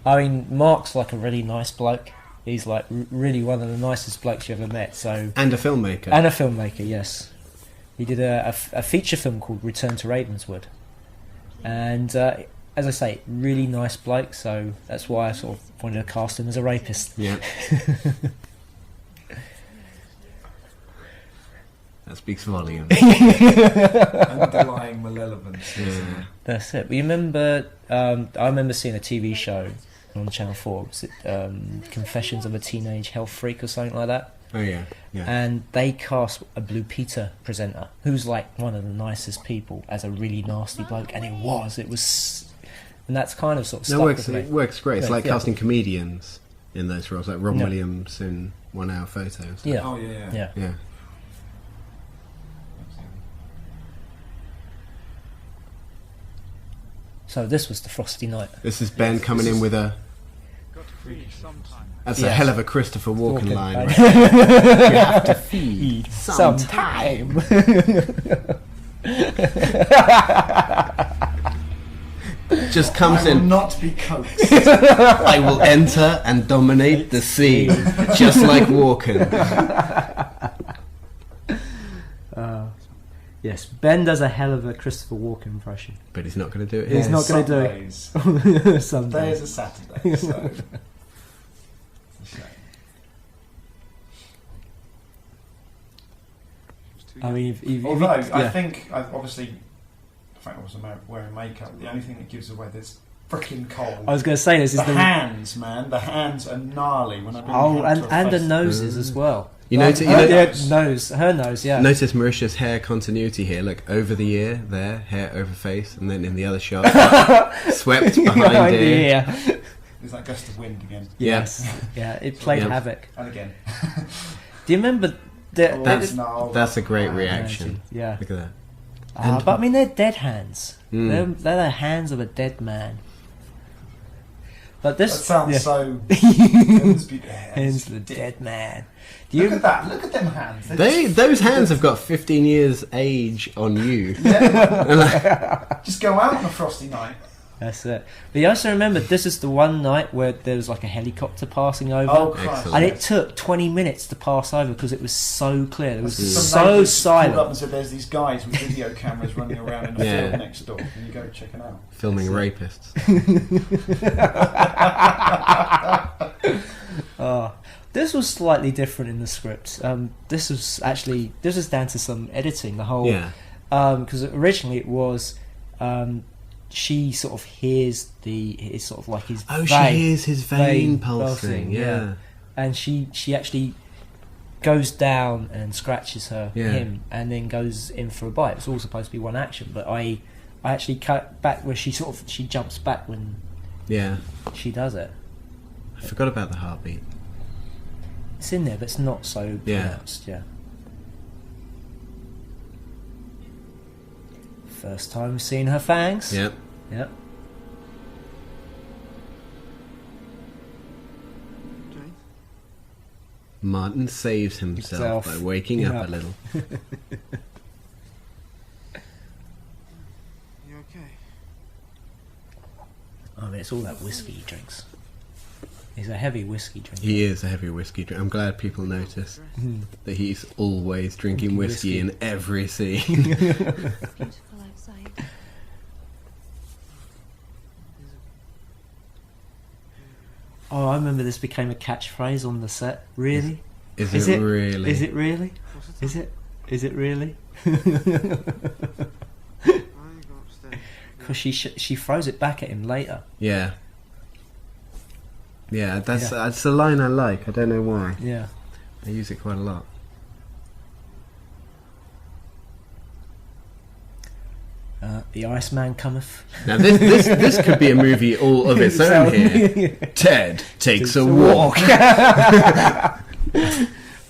I mean, Mark's like a really nice bloke. He's like really one of the nicest blokes you ever met. So And a filmmaker. and a filmmaker, yes. He did a feature film called Return to Ravenswood, and as I say, really nice bloke. So that's why I sort of wanted to cast him as a rapist. Yeah. That speaks volumes. Underlying malevolence. Yeah. That's it. We remember. I remember seeing a TV show on Channel 4. Was it Confessions of a Teenage Health Freak or something like that? Oh yeah. Yeah. And they cast a Blue Peter presenter who's like one of the nicest people as a really nasty bloke, and it was, and that's kind of sort of No, stuck works. with me. It works great. It's Yeah, like yeah. casting comedians in those roles, like Robin Yeah. Williams in 1 Hour Photos. Yeah, Oh yeah. yeah. Yeah. So this was the Frosty Night. This is Ben coming in with a. That's a Yes. hell of a Christopher Walken line. line. Right? You have to feed Sometime. Just comes I will in. not be coaxed. I will enter and dominate the scene, just like Walken. Yes, Ben does a hell of a Christopher Walken impression. But he's not going to do it. He's here. not going to do Sundays. it. Some Today is days. a Saturday, so it's a shame. I mean, if Although I yeah. think obviously, the fact I was wearing makeup, the only thing that gives away this freaking cold. I was going to say this is the the hands, man. The hands are gnarly when I bring oh, my hand to a and the face. noses as well. You notice, you Her know, nose. her nose, yeah. notice Marisha's hair continuity here. Look, over the ear, there, hair over face, and then in the other shot, swept behind ear. ear. There's that gust of wind again. Yes, yeah, it played Yeah. havoc. And again. Do you remember the? That's a great reaction. Yeah, Look at that. but I mean, they're dead hands. Mm. They're the hands of a dead man. But That this sounds yeah. so. Hands hands of a dead man. Do Look you? at that. Look at them hands. They're Those hands have got 15 years age on you. just go out on a frosty night. That's it. But you also remember this is the one night where there was like a helicopter passing over. Oh, Christ. Excellent. And it took 20 minutes to pass over because it was so clear. It was Some so neighbours called up silent. and said there's these guys with video cameras running around in the Yeah. field next door. Can you go check it out? Filming rapists. This was slightly different in the script. This was down to some editing. The whole Yeah. because originally it was she sort of hears it's sort of like his Oh, vein, she hears his vein pulsing. Yeah. and she actually goes down and scratches Yeah. him and then goes in for a bite. It's all supposed to be one action, but I actually cut back where she jumps back when Yeah. she does it. I forgot about the heartbeat. It's in there, but it's not so Yeah. pronounced. Yeah. First time seeing her fangs. Yep. Yep. Jane? Martin saves himself by waking Yeah. up a little. You okay? I mean, it's all that whiskey he drinks. He's a heavy whiskey drinker. He is a heavy whiskey drinker. I'm glad people notice that he's always drinking whiskey in every scene. Beautiful outside. Oh, I remember this became a catchphrase on the set. Really? Is Is it it really? Is it really? Is it? Is it really? I go upstairs. Because she throws it back at him later. Yeah. Yeah, that's a line I like. I don't know why. Yeah. I use it quite a lot. The Iceman cometh. Now this could be a movie all of its own here. Ted takes a walk.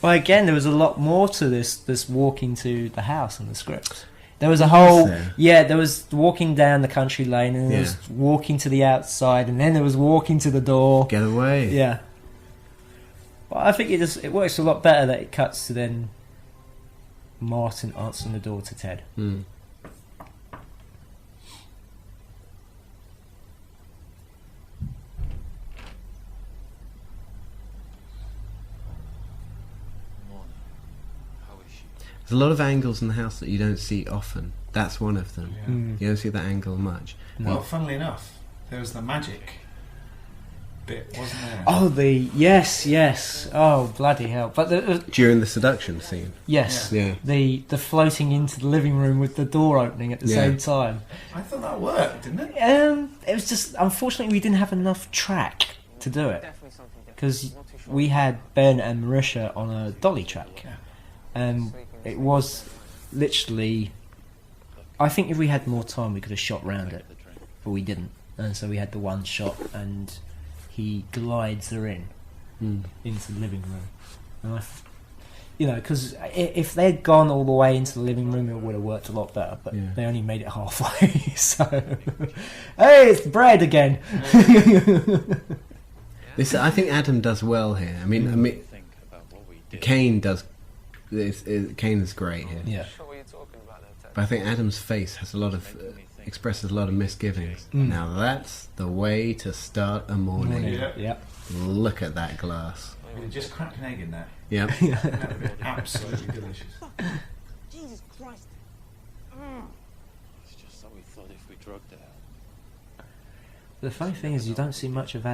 Well, again, there was a lot more to this walking to the house in the script. There was a whole, there was walking down the country lane, and there was walking to the outside, and then there was walking to the door. Get away. Yeah. But I think it works a lot better that it cuts to then Martin answering the door to Ted. Mm. There's a lot of angles in the house that you don't see often. That's one of them. Yeah. Mm. You don't see that angle much. Well, funnily enough, there was the magic bit, wasn't there? Oh, yes. Oh, bloody hell! But During the seduction scene. yes, Yeah. the floating into the living room with the door opening at the same time. I thought that worked, didn't it? It was just, unfortunately, we didn't have enough track to do it, Definitely something different. because Not too sure. we had Ben and Marisha on a dolly track, Yeah. and it was literally, I think if we had more time we could have shot round it, but we didn't, and so we had the one shot, and he glides her in into the living room, and because if they'd gone all the way into the living room, it would have worked a lot better, but they only made it halfway. So hey, it's bread again. This, I think Adam does well here. I mean, Kane does. Kane is great here. Yeah. Sure what you're talking about there, Ted. But I think Adam's face has a lot of expresses a lot of misgivings. Now that's the way to start a morning. Yeah. Look at that glass. You just crack an egg in there. Yep. That would be absolutely delicious. Jesus Christ. It's just that we thought if we drugged her. The funny thing is, you don't see much of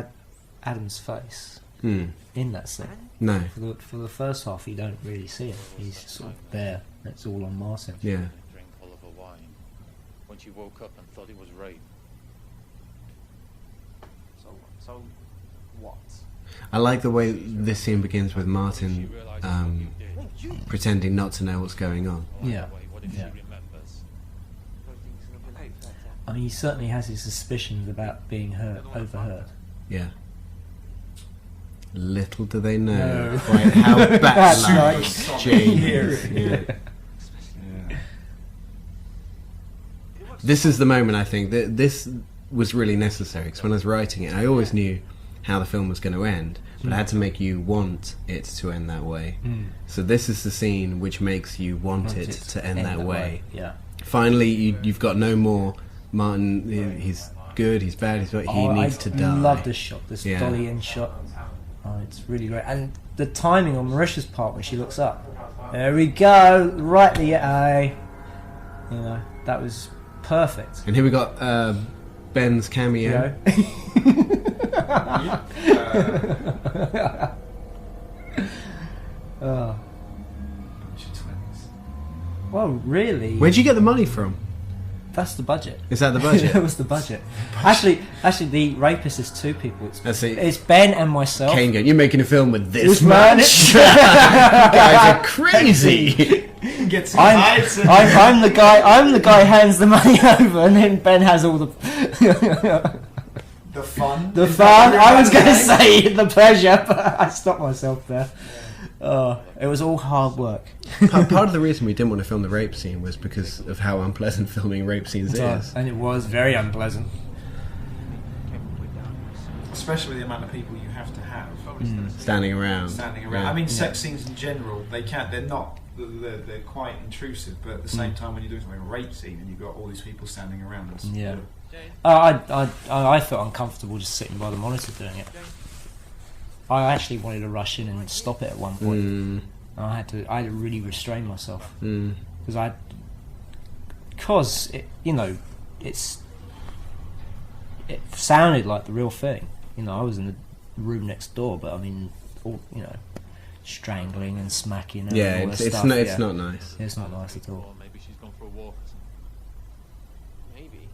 Adam's face in that scene. No. For the first half, you don't really see it. He's sort of there. That's all on Martin. Yeah. Drink all of her wine. When she woke up and thought it was rape. So what? I like the way this scene begins with Martin pretending not to know what's going on. Yeah. What if Yeah. she remembers? Everything's gonna be late for that, Ted. I mean, he certainly has his suspicions about being overheard. Yeah. Little do they know No. quite how That's bat-like like- Jane is. Yeah. Yeah. This is the moment I think that this was really necessary, because when I was writing it, I always knew how the film was going to end, but I had to make you want it to end that way. So this is the scene which makes you want it to end that way. Yeah. Finally, you've got no more Martin. He's good. He's bad. He needs to die. I love this shot. This Yeah. dolly in shot. Oh, it's really great. And the timing on Marisha's part when she looks up. There we go. Right the eye. That was perfect. And here we got Ben's cameo. Oh. Bunch of twins. Well, really, Where'd you get the money from? that's the budget. Is that the budget? That was the budget. Actually, the rapist is two people. I see. It's Ben and myself. Kane going, you're making a film with this This man. much? You guys are crazy. Get some I'm heights and the guy. I'm the guy who hands the money over, and then Ben has all the the fun. the Is fun. that what I you're was going to trying say the pleasure, but I stopped myself there. It was all hard work. Part of the reason we didn't want to film the rape scene was because of how unpleasant filming rape scenes is. And it was very unpleasant. Especially the amount of people you have to have Standing around. standing around. Yeah. I mean, sex scenes in general, they're not they're quite intrusive, but at the same time, when you're doing something like a rape scene and you've got all these people standing around, it's, Yeah. I felt uncomfortable just sitting by the monitor doing it. I actually wanted to rush in and stop it at one point. I had to really restrain myself because it, you know, it sounded like the real thing. You know, I was in the room next door, but I mean, all, you know, strangling and smacking and all this stuff. It's not nice. It's not nice at all. Or maybe she's gone for a walk or something. Maybe.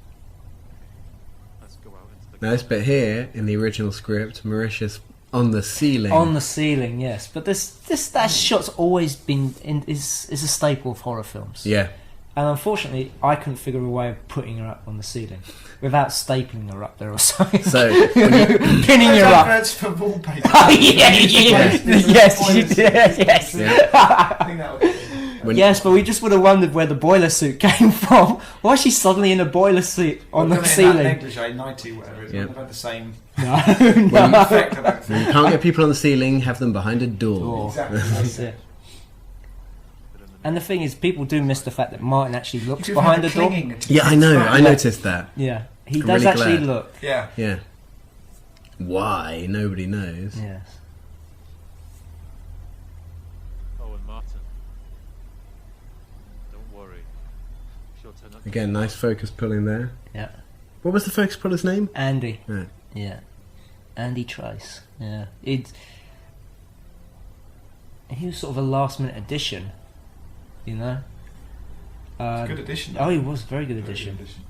Let's go out into the Now this bit here in the original script, Mauritius on the ceiling. On the ceiling, yes, but that shot's always been is a staple of horror films. Yeah. And unfortunately, I couldn't figure a way of putting her up on the ceiling without stapling her up there or something. So when pinning her Those up. adverts for wallpaper. Oh, yes, you did, yes. I think that would when, Yes, but we just would have wondered where the boiler suit came from. Why is she suddenly in a boiler suit on the ceiling? Negligee, 90, whatever. It Yeah. would have had the same No, effect. I don't when you think. can't get people on the ceiling, have them behind a door. Exactly. That's it. And the thing is, people do miss the fact that Martin actually looks You behind the have door. clinging Yeah, I know. I Yeah. noticed that. Yeah, he I'm does really actually glad. look. Yeah. Yeah. Why? Nobody knows. Yes. Oh, and Martin. Don't worry. She'll turn up. Again, nice focus pulling there. Yeah. What was the focus puller's name? Andy. Right. Yeah. Andy Trace. Yeah. He was sort of a last minute addition, you know? Good addition. Oh, he was a very good Very good addition.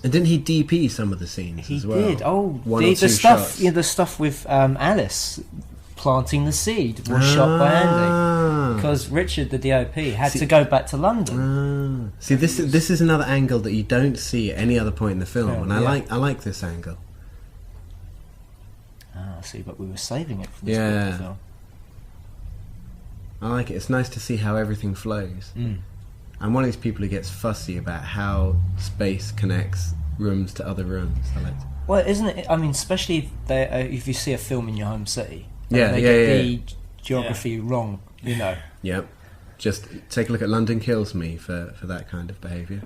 And didn't he DP some of the scenes He as well? did. Oh, One the or two stuff, shots. the stuff with Alice planting the seed was shot by Andy because Richard, the DOP, had to go back to London. See, this is another angle that you don't see at any other point in the film, Oh, and yeah. I like this angle. Ah, see, but we were saving it for this Yeah. bit of the film. I like it. It's nice to see how everything flows. I'm one of these people who gets fussy about how space connects rooms to other rooms. I like to. Well, isn't it? I mean, especially if you see a film in your home city, Yeah, they yeah, get yeah. the geography wrong. You know. Yep. Just take a look at London Kills Me for that kind of behaviour.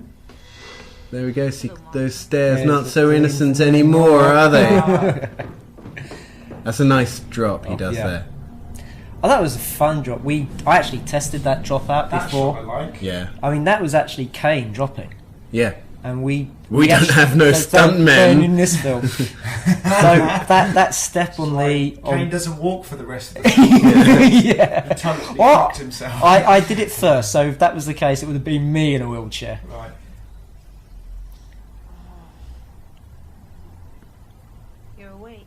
There we go. See, those stairs Yeah, not it's so the innocent anymore, are they? That's a nice drop he does yeah. there. Oh, that was a fun drop. I actually tested that drop out That before. shot I like. Yeah. I mean, that was actually Kane dropping, Yeah. and we don't actually- have no don't- stunt don't men. in this film. So that step on the Kane doesn't walk for the rest of the film. yeah. He totally Well, fucked himself. I did it first, so if that was the case, it would have been me in a wheelchair. Right. You're awake.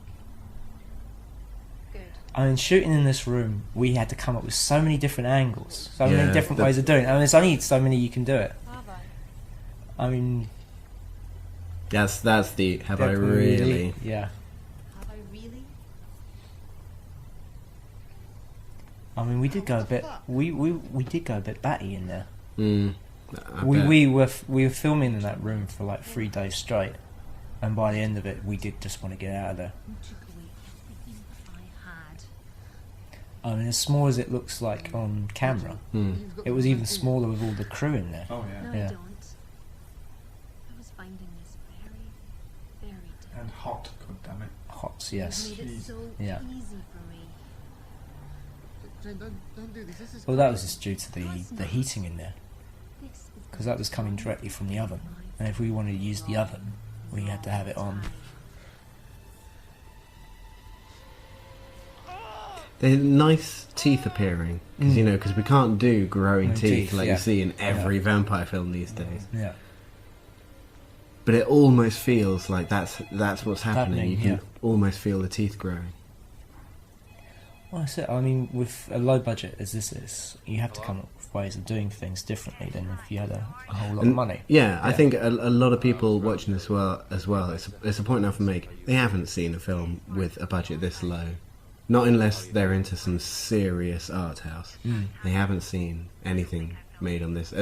Good. I mean, shooting in this room, we had to come up with so many different angles, so Yeah, many different ways of doing it. I mean, there's only so many you can do it. Have I? I mean, That's the have I that really? Yeah. Have I really? I mean, we did go a bit. We did go a bit batty in there. I bet. We were filming in that room for like 3 days straight, and by the end of it, we did just want to get out of there. You took away everything I had. I mean, as small as it looks like on camera, it was even smaller with all the crew in there. Oh yeah. No, Yeah. I don't. I was finding this very, very difficult. And hot. God damn it. Hots, You yes. made it so Yeah. easy for me. Jane, don't do this. This is Well, that was just due to the heating in there, This is because that was coming directly from the oven, and if we wanted to use the oven, we had to have it on. They're nice teeth appearing, because because we can't do growing No teeth teeth, like yeah. you see in every vampire film these days. Yeah. But it almost feels like that's what's happening. Happening, You can yeah. almost feel the teeth growing. Well, that's it. I mean, with a low budget as this is, you have to come up with ways of doing things differently than if you had a whole lot of money. Yeah, I Yeah. think a lot of people watching this as well. It's a point I often make. They haven't seen a film with a budget this low, not unless they're into some serious art house. They haven't seen anything made on this.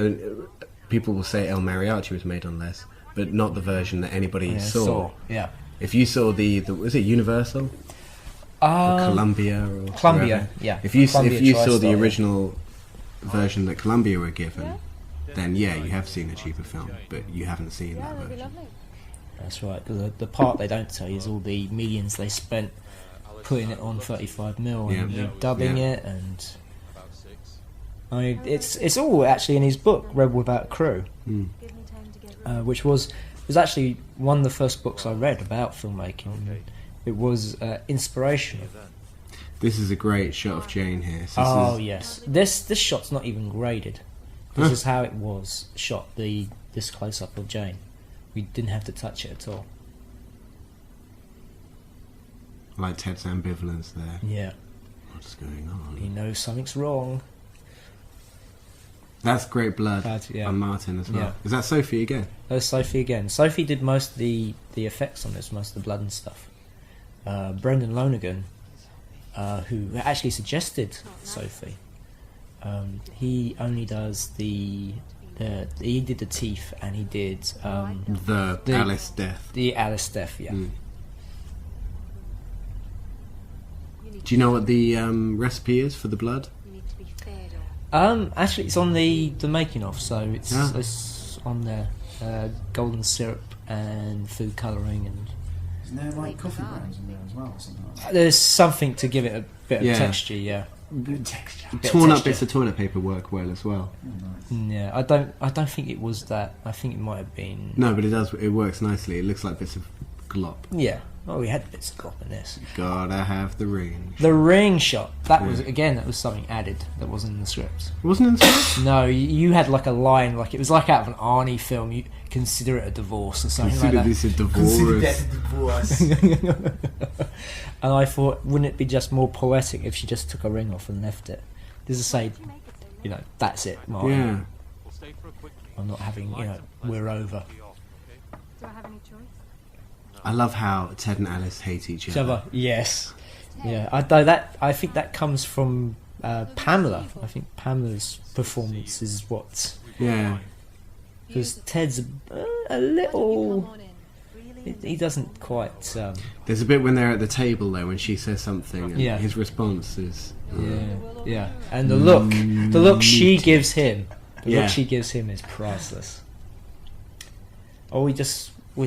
People will say El Mariachi was made on less, but not the version that anybody Yeah, saw. Yeah. If you saw the was it Universal or Columbia or Columbia, wherever? yeah. If you Columbia saw the TriStar, yeah. original version that Columbia were given, then yeah, you have seen a cheaper film, but you haven't seen that version. That's right. 'Cause the part they don't tell you is all the millions they spent putting it on 35mm and Yeah. dubbing Yeah. it, and I mean it's all actually in his book Rebel Without a Crew, Mm. which was actually one of the first books I read about filmmaking. It was inspirational. This is a great shot of Jane here. So Oh this is, yes, this shot's not even graded. This is how it was shot. This close up of Jane, we didn't have to touch it at all. I like Ted's ambivalence there. Yeah, What's going on? he knows something's wrong. That's Great Blood Yeah. on Martin as well. Yeah. Is that Sophie again? There's Sophie again. Sophie did most of the effects on this, most of the blood and stuff. Brendan Lonergan, who actually suggested Sophie, he only does he did the teeth, and he did The The- Alice death. the Alice death. Yeah. Mm. Do you know what the recipe is for the blood? Actually, it's on the making of, so it's Ah. it's on there. Golden syrup and food colouring, and Isn't there like coffee grounds in there as well, or something like that? there's something to give it a bit Yeah. of texture. Yeah. Good texture. Torn up texture. bits of toilet paper work well as well. Oh, nice. Yeah, I don't think it was that. I think it might have been. No, but it does. It works nicely. It looks like bits of glop. Yeah. Oh, we had bits of glop in this. Gotta have the ring. The ring shot. That was Yeah. again. That was something added that wasn't in the script. Wasn't it in the script? No, you had like a line, like it was like out of an Arnie film. You consider it a divorce or something Consider like this a Consider divorce. that a divorce. that. And I thought, wouldn't it be just more poetic if she just took her ring off and left it? This is say, that's it, Martin. Yeah. I'm not having, we're over. Do I have any choice? I love how Ted and Alice hate each other. Yes. Yeah. I think that comes from Pamela. I think Pamela's performance is what, Yeah. because Ted's a little. He doesn't quite. There's a bit when they're at the table though, when she says something, and Yeah. his response is, Yeah. And the look she gives him, Yeah. is priceless. Oh, we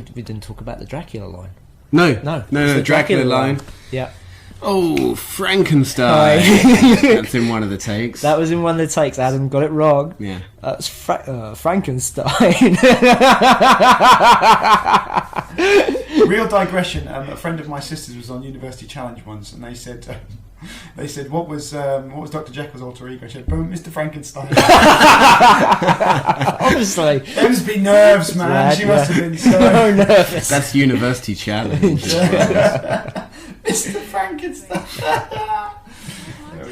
didn't talk about the Dracula line. No, No, no, it's the Dracula line. Yeah. Oh, Frankenstein. Right. That's in one of the takes. That was in one of the takes. Adam got it wrong. Yeah. That's Frankenstein. Real digression. A friend of my sister's was on University Challenge once, and they said, what was Dr. Jekyll's alter ego? She said, Mr. Frankenstein. Obviously. Those be nerves, man. Right, She must yeah. have been so. So nervous. That's University Challenge. Mr. Frankenstein.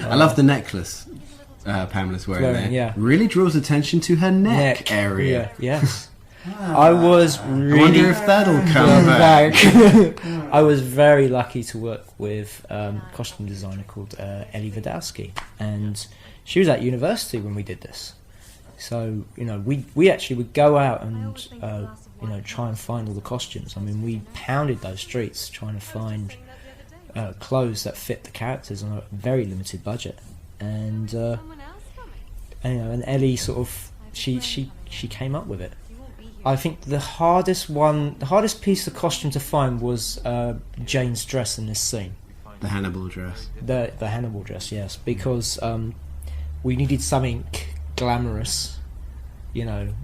I love the necklace Pamela's wearing there. Yeah. Really draws attention to her neck area. Yeah, yes. I was I really. wonder if that'll come back. I was very lucky to work with a costume designer called Ellie Wadowski, and she was at university when we did this. So we actually would go out and try and find all the costumes. I mean, we pounded those streets trying to find clothes that fit the characters on a very limited budget, and and Ellie sort of she came up with it. I think the hardest piece of costume to find was Jane's dress in this scene. The Hannibal dress. The Hannibal dress, yes, because we needed something glamorous,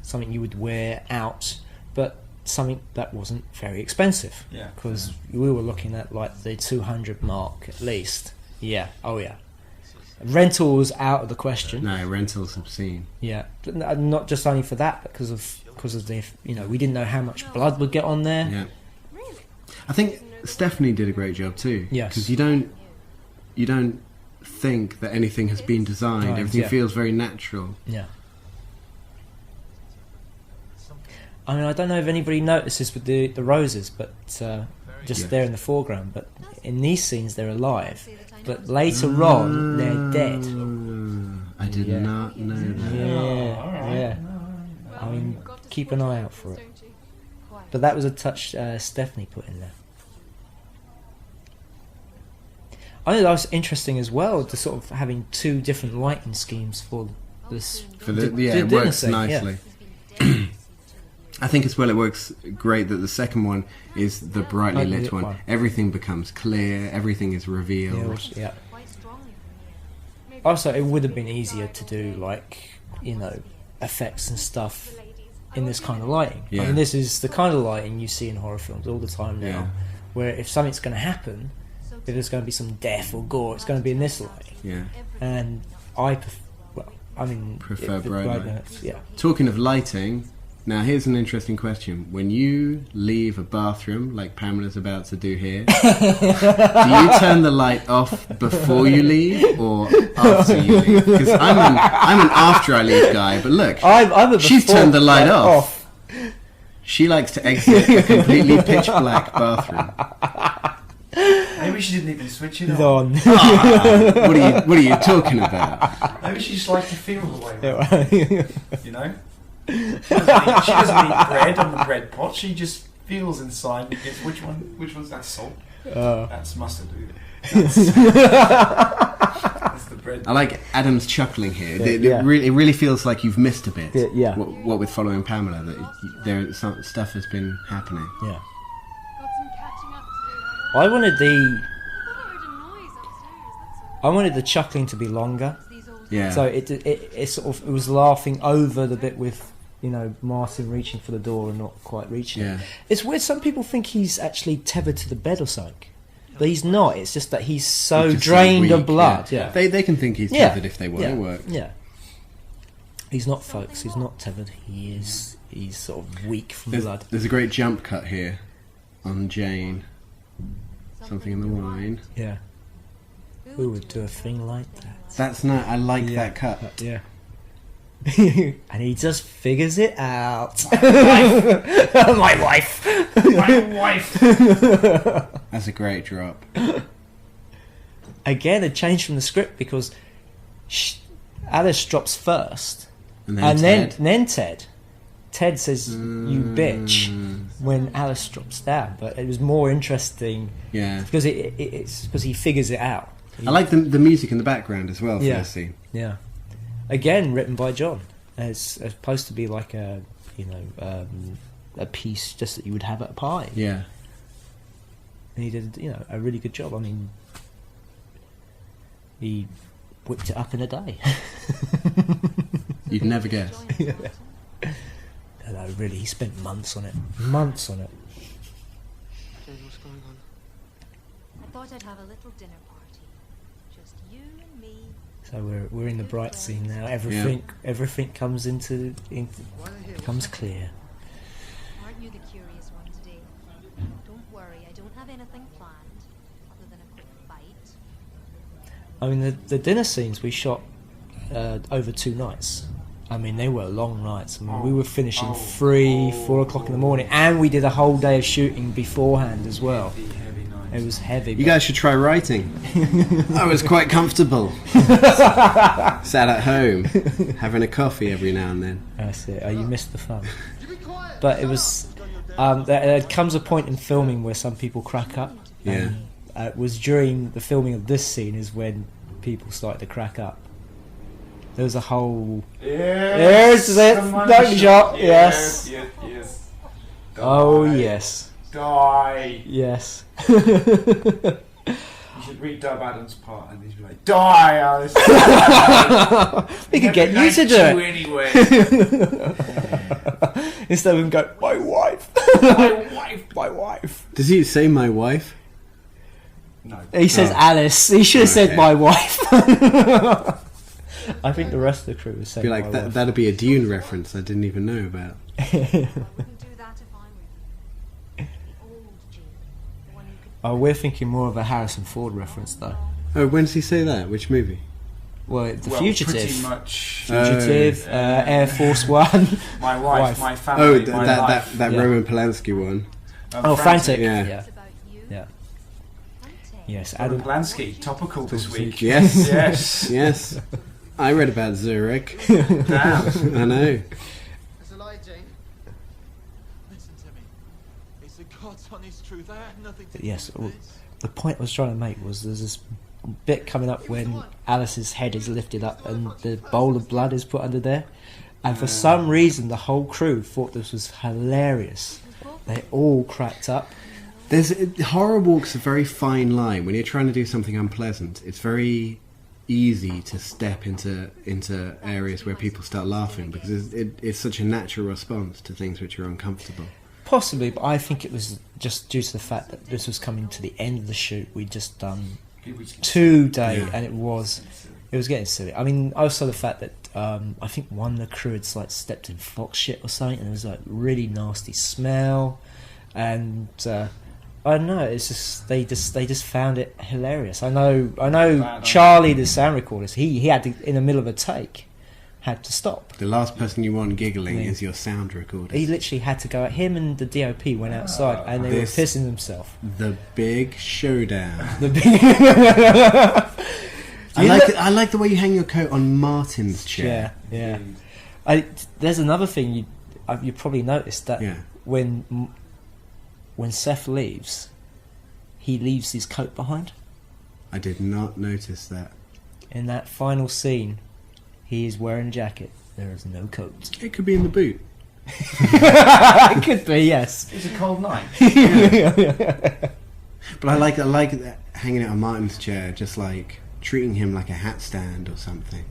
something you would wear out, but something that wasn't very expensive. Yeah. Because we were looking at like the 200 mark at least. Yeah. Oh yeah. Rental was out of the question. No, rental's obscene. Yeah, but not just only for that, but because of the we didn't know how much blood would get on there. Yeah. I think Stephanie did a great job too. Yes. Because you don't think that anything has been designed. Right, Everything yeah. feels very natural. Yeah. I mean, I don't know if anybody notices with the roses, but just Yeah. there in the foreground. But in these scenes, they're alive. But later on, they're dead. I did Yeah. not know that. Yeah, yeah. I mean, keep an eye out for it. But that was a touch Stephanie put in there. I think that was interesting as well, to sort of having two different lighting schemes for this For the, yeah, the it dinner works scene, yeah. nicely. I think as well it works great that the second one is the brightly Brightly lit lit one. one. Everything becomes clear, everything is Yeah, revealed. yeah. Quite strongly from here. Also, it would have been easier to do like, you know, effects and stuff in this kind of lighting. I Yeah. mean, this is the kind of lighting you see in horror films all the time now, Yeah. where if something's going to happen, if there's going to be some death or gore, it's going to be in this lighting. Yeah. And I mean, Prefer if the bright bright light. lights, yeah. Talking of lighting, now here's an interesting question. When you leave a bathroom, like Pamela's about to do here, do you turn the light off before you leave or after you leave? Because I'm an after I leave guy, but look, I'm a she's before turned the light light off. She likes to exit a completely pitch black bathroom. Maybe she didn't even switch it on. on. What are you talking about? Maybe she just likes to feel the way. Yeah. You know? She doesn't eat bread on the bread pot. She just feels inside and gets which one's that salt? That's mustard. That's the bread. I like Adam's chuckling here. Yeah. It really feels like you've missed a bit. Yeah. What with following Pamela, that some stuff has been happening. Yeah. Got some catching up to do. I wanted the I thought I heard a noise upstairs. That's all. I wanted the chuckling to be longer. These old Yeah. So it sort of it was laughing over the bit with, you know, Martin reaching for the door and not quite reaching Yeah. it. It's weird. Some people think he's actually tethered to the bed or something, but he's not. It's just that he's so It's just so drained weak, of blood. Yeah. They can think he's Yeah. tethered if they want. Yeah. It work. Yeah. He's not, folks. He's not tethered. He's sort of weak from blood. There's a great jump cut here on Jane. Something in the wine. Yeah. Who would do a thing like that? That's not. I like that cut. Yeah. And he just figures it out. My wife. My wife. That's a great drop. Again, a change from the script because Alice drops first, And and then Ted. then Ted. Ted says, "You bitch," when Alice drops down. But it was more interesting Yeah. because it's because he figures it out. I like the music in the background as well for Yeah. this scene. Yeah. Again, written by John. It's supposed to be like a a piece just that you would have at a party. Yeah. And he did, a really good job. I mean, he whipped it up in a day. You'd never guess. No, really, he spent months on it. Months on it. Jane, what's going on? I thought I'd have a little dinner party. Just you and me. So we're in the bright scene now. Everything comes becomes clear. Aren't you the curious one today? Don't worry, I don't have anything planned other than a quick fight. I mean, the dinner scenes we shot over 2 nights. I mean, they were long nights. I mean, we were finishing 3-4 o'clock in the morning, and we did a whole day of shooting beforehand as well. Heavy night. It was heavy. You guys should try writing. I was quite comfortable. Sat at home, having a coffee every now and then. That's it. Oh, you missed the fun. But it was. There comes a point in filming where some people crack up. Yeah. And, it was during the filming of this scene is when people started to crack up. There was a whole. Yes. There's it. the money Don't shot. Yes. Yes. Oh Die. yes. Die. Yes. You should read Dub Adams' part and he's like, die, Alice. We could get you to do it. it. Anyway. Instead of him going, my wife. My wife. My wife. Does he say my wife? No. He says Oh. Alice. He should have said Okay. my wife. I think the rest of the crew was I saying feel my like that, wife. that'd be a Dune reference I didn't even know about. I wouldn't do that if I were you. The old Jane. The one you could Oh, we're thinking more of a Harrison Ford reference, though. Oh, when does he say that? Which movie? Well, The Well, Fugitive. pretty much. Fugitive, Air Force One. My wife, Wife. my Oh, family, my life. that Yeah. Roman Polanski one. Oh, Frantic. Yeah. Yeah. it's about you. Yeah. And Ted. Yes, Adam Adam. Polanski, topical this week. Yes. Yes. Yes. I read about Zurich. Damn. I know. It's a lie, Jane. Listen to me. It's the God's honest truth. I had nothing to Yes. do with this. The point I was trying to make was there's this bit coming up when Alice's head is lifted up and the bowl of blood is put under there. And for some reason, the whole crew thought this was hilarious. They all cracked up. Horror walks a very fine line. When you're trying to do something unpleasant, it's very easy to step into areas where people start laughing because it's such a natural response to things which are uncomfortable. Possibly, but I think it was just due to the fact that this was coming to the end of the shoot. We'd just done 2 days, and it was getting silly. I mean, also the fact that I think one of the crew had like stepped in fox shit or something, and it was like really nasty smell, and I don't know. It's just they just found it hilarious. I know. Charlie, the sound recordist, he had to, in the middle of a take, had to stop. The last person you want giggling is your sound recorder. He literally had to go out. Him and the DOP went outside, and they were pissing themselves. The big showdown. I like the way you hang your coat on Martin's chair. Yeah. There's another thing you probably noticed that when Seth leaves, he leaves his coat behind. I did not notice that. In that final scene, he is wearing a jacket. There is no coat. It could be in the boot. It could be, yes. It's a cold night. But I like that hanging it on Martin's chair, just like treating him like a hat stand or something.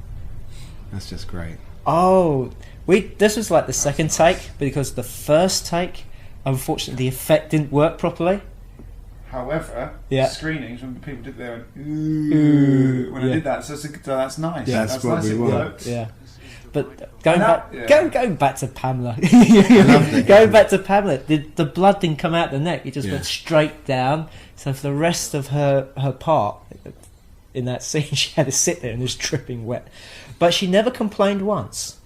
That's just great. Oh, this was like the second take, because the first take, unfortunately, the effect didn't work properly. However, screenings, when people did their when I did that, so that's nice. Yeah, that's what nice. we want. Yeah. But going back to Pamela, going back to Pamela, the blood didn't come out the neck; it just went straight down. So for the rest of her part in that scene, she had to sit there and was dripping wet. But she never complained once.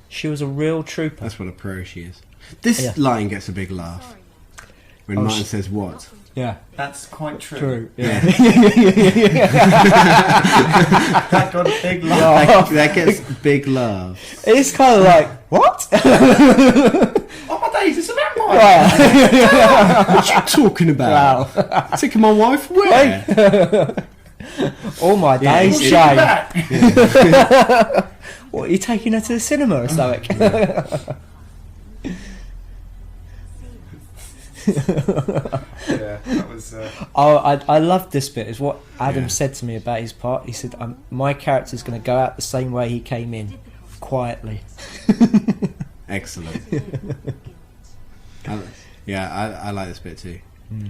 She was a real trooper. That's what a pro she is. This line gets a big laugh when Martin says "what." Yeah, that's quite true. Yeah. That got a big laugh. That gets big laughs. It's kind of like, what? Oh my days, it's a vampire! What you talking about? Taking my wife where? All my days, Jane. What, are you taking her to the cinema or something? That was. I loved this bit. Is what Adam said to me about his part. He said, "My character's going to go out the same way he came in, quietly." Excellent. I like this bit too.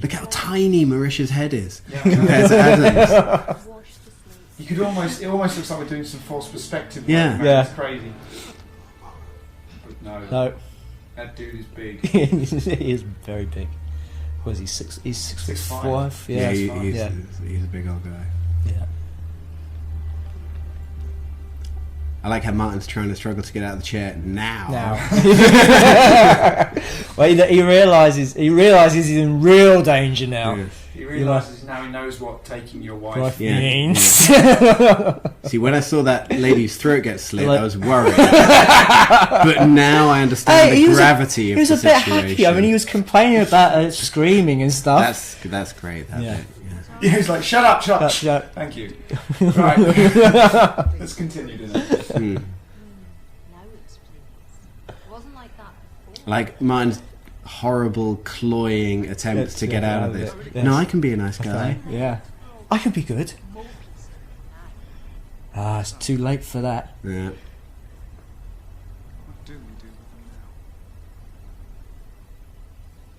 Look how tiny Marisha's head is compared to Adam's. You could almost. It almost looks like we're doing some false perspective. Yeah. It's crazy. But No. That dude is big. He is very big. Was he six? He's 6'5". Yeah, he's a big old guy. Yeah. I like how Martin's trying to struggle to get out of the chair now. Well, he realizes he's in real danger now. Yeah. He realises now he knows what taking your wife means. Yeah. See, when I saw that lady's throat get slit, I was worried. But now I understand the gravity of the situation. He was a bit happy. I mean, he was complaining about her screaming and stuff. That's great. That bit, He was like, shut up. Thank you. Right. Let's continue, didn't it? Now explain. It wasn't like that before. Like Martin's horrible, cloying attempts to get out of this. Yes. No, I can be a nice guy. Yeah. I can be good. It's too late for that. Yeah. What do we do with them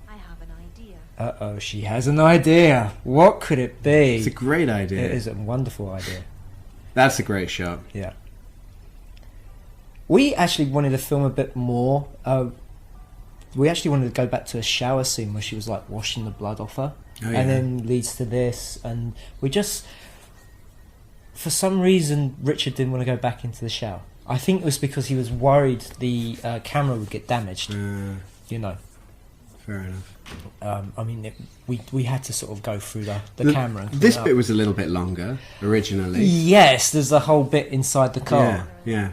now? I have an idea. Uh-oh, she has an idea. What could it be? It's a great idea. It is a wonderful idea. That's a great shot. Yeah. We actually wanted to film a bit more. We actually wanted to go back to a shower scene where she was like washing the blood off her. Oh, yeah. And then leads to this. And we just... For some reason, Richard didn't want to go back into the shower. I think it was because he was worried the camera would get damaged. You know. Fair enough. I mean, we had to sort of go through the camera. And this bit was a little bit longer originally. Yes, there's a whole bit inside the car. Yeah.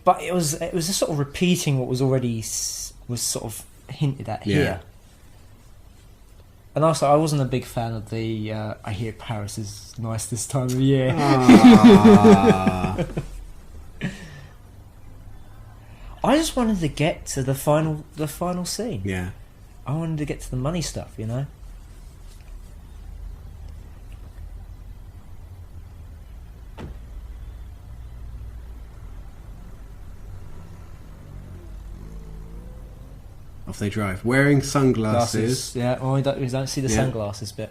But it was just sort of repeating what was already was sort of hinted at here. And also, I wasn't a big fan of the. I hear Paris is nice this time of year. Ah. I just wanted to get to the final scene. Yeah. I wanted to get to the money stuff, you know. Off they drive, wearing sunglasses. Yeah, well, we don't see the Yeah. sunglasses bit.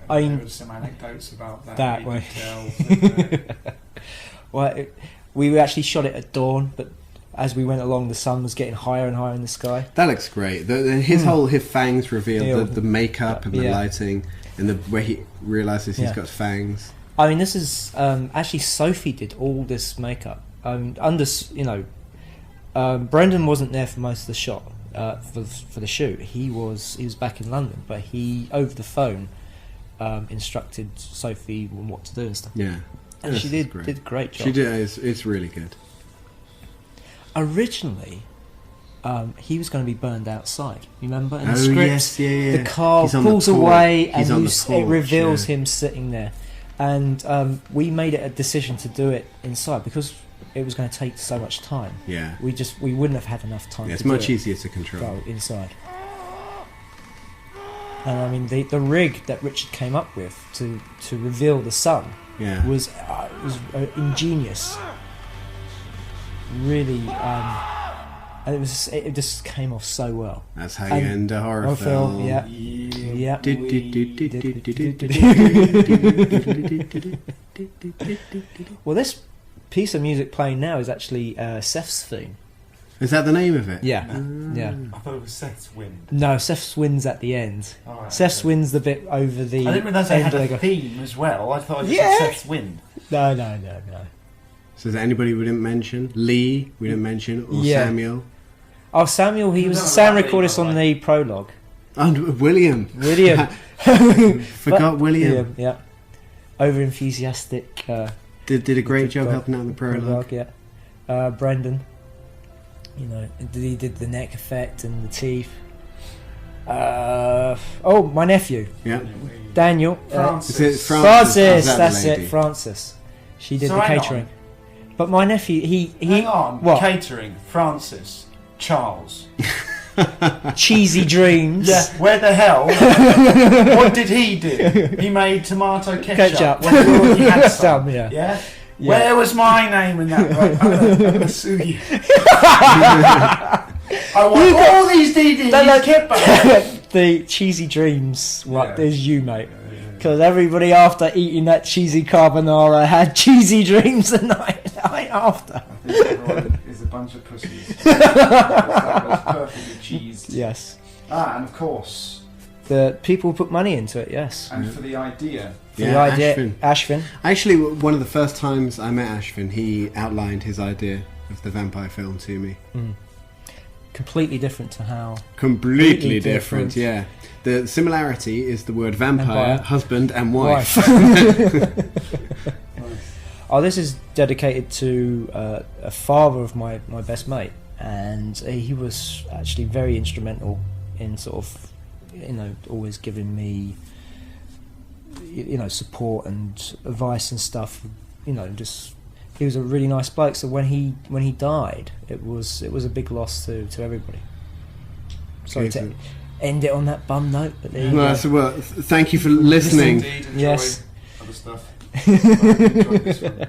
There I mean, were some anecdotes about that. that you way. could tell. Well, we actually shot it at dawn, but as we went along, the sun was getting higher and higher in the sky. That looks great. His fangs revealed, Yeah. the makeup and the Yeah. lighting, and the way he realizes he's Yeah. got fangs. I mean, this is actually Sophie did all this makeup. Brendan wasn't there for most of the shot for the shoot. He was back in London, but he over the phone instructed Sophie on what to do and stuff. Yeah, And This she is did great. a great job. She did. It's really good. Originally, he was going to be burned outside. You remember in the Oh, script, yes, yeah. the car He's on the pulls porch. away, He's on and the it porch, reveals yeah. him sitting there. And we made it a decision to do it inside because it was going to take so much time. Yeah, We wouldn't have had enough time. yeah, it's to much do it. easier to control. Go inside. And I mean, the rig that Richard came up with to reveal the sun Yeah, was ingenious. Really, and it just came off so well. that's how you And- end a horror film. Yeah, Yeah. Well, this piece of music playing now is actually Seth's theme. Is that the name of it? Yeah, yeah. I thought it was Seth's wind. No, Seth's wind's at the end. All right, Seth's okay. wind's the bit over the. I didn't realise they end had where a go- theme as well. I thought it was Yeah. Seth's wind. No. So is there anybody we didn't mention? Lee we didn't mention, or Yeah. Samuel, Oh, Samuel. He was. No, Sam that recorded Lee, this by the on way. the prologue. and William. William. Forgot William. Yeah. Over enthusiastic. Did a great job Dog. helping out in the prologue. Yeah. Brendan. You know, he did the neck effect and the teeth. My nephew, Yeah. Daniel. Francis. Is it Francis, Is that the that's lady? it, Francis. She did So the hang catering. on. But my nephew, he Hang on. what? Catering. Francis. Charles. Cheesy dreams. Yeah. Where the hell? What did he do? He made tomato ketchup. Ketchup. When we already had some. Some, yeah. Yeah. Yeah. Where was my name in that? Right, I'm gonna sue you. I want all these DVDs kept back. The cheesy dreams. What Yeah. is you, mate? Because everybody after eating that cheesy carbonara had cheesy dreams the night after. I think everyone is a bunch of pussies. That was perfectly cheesed. Yes. And of course, The people put money into it. Yes. and for the idea. For Yeah, the idea, Ashvin. Ashvin. Actually, one of the first times I met Ashvin, he outlined his idea of the vampire film to me. Completely different to how. Completely Completely different, different. yeah. The similarity is the word vampire, Vampire. husband, and wife. Oh, this is dedicated to a father of my best mate, and he was actually very instrumental in sort of, always giving me, support and advice and stuff. Just he was a really nice bloke. So when he died, it was a big loss to everybody. Sorry Okay, to so- end it on that bum note, but there you Well, go. so, well, thank you for listening. Indeed, enjoy Yes. other stuff. But I enjoyed this one.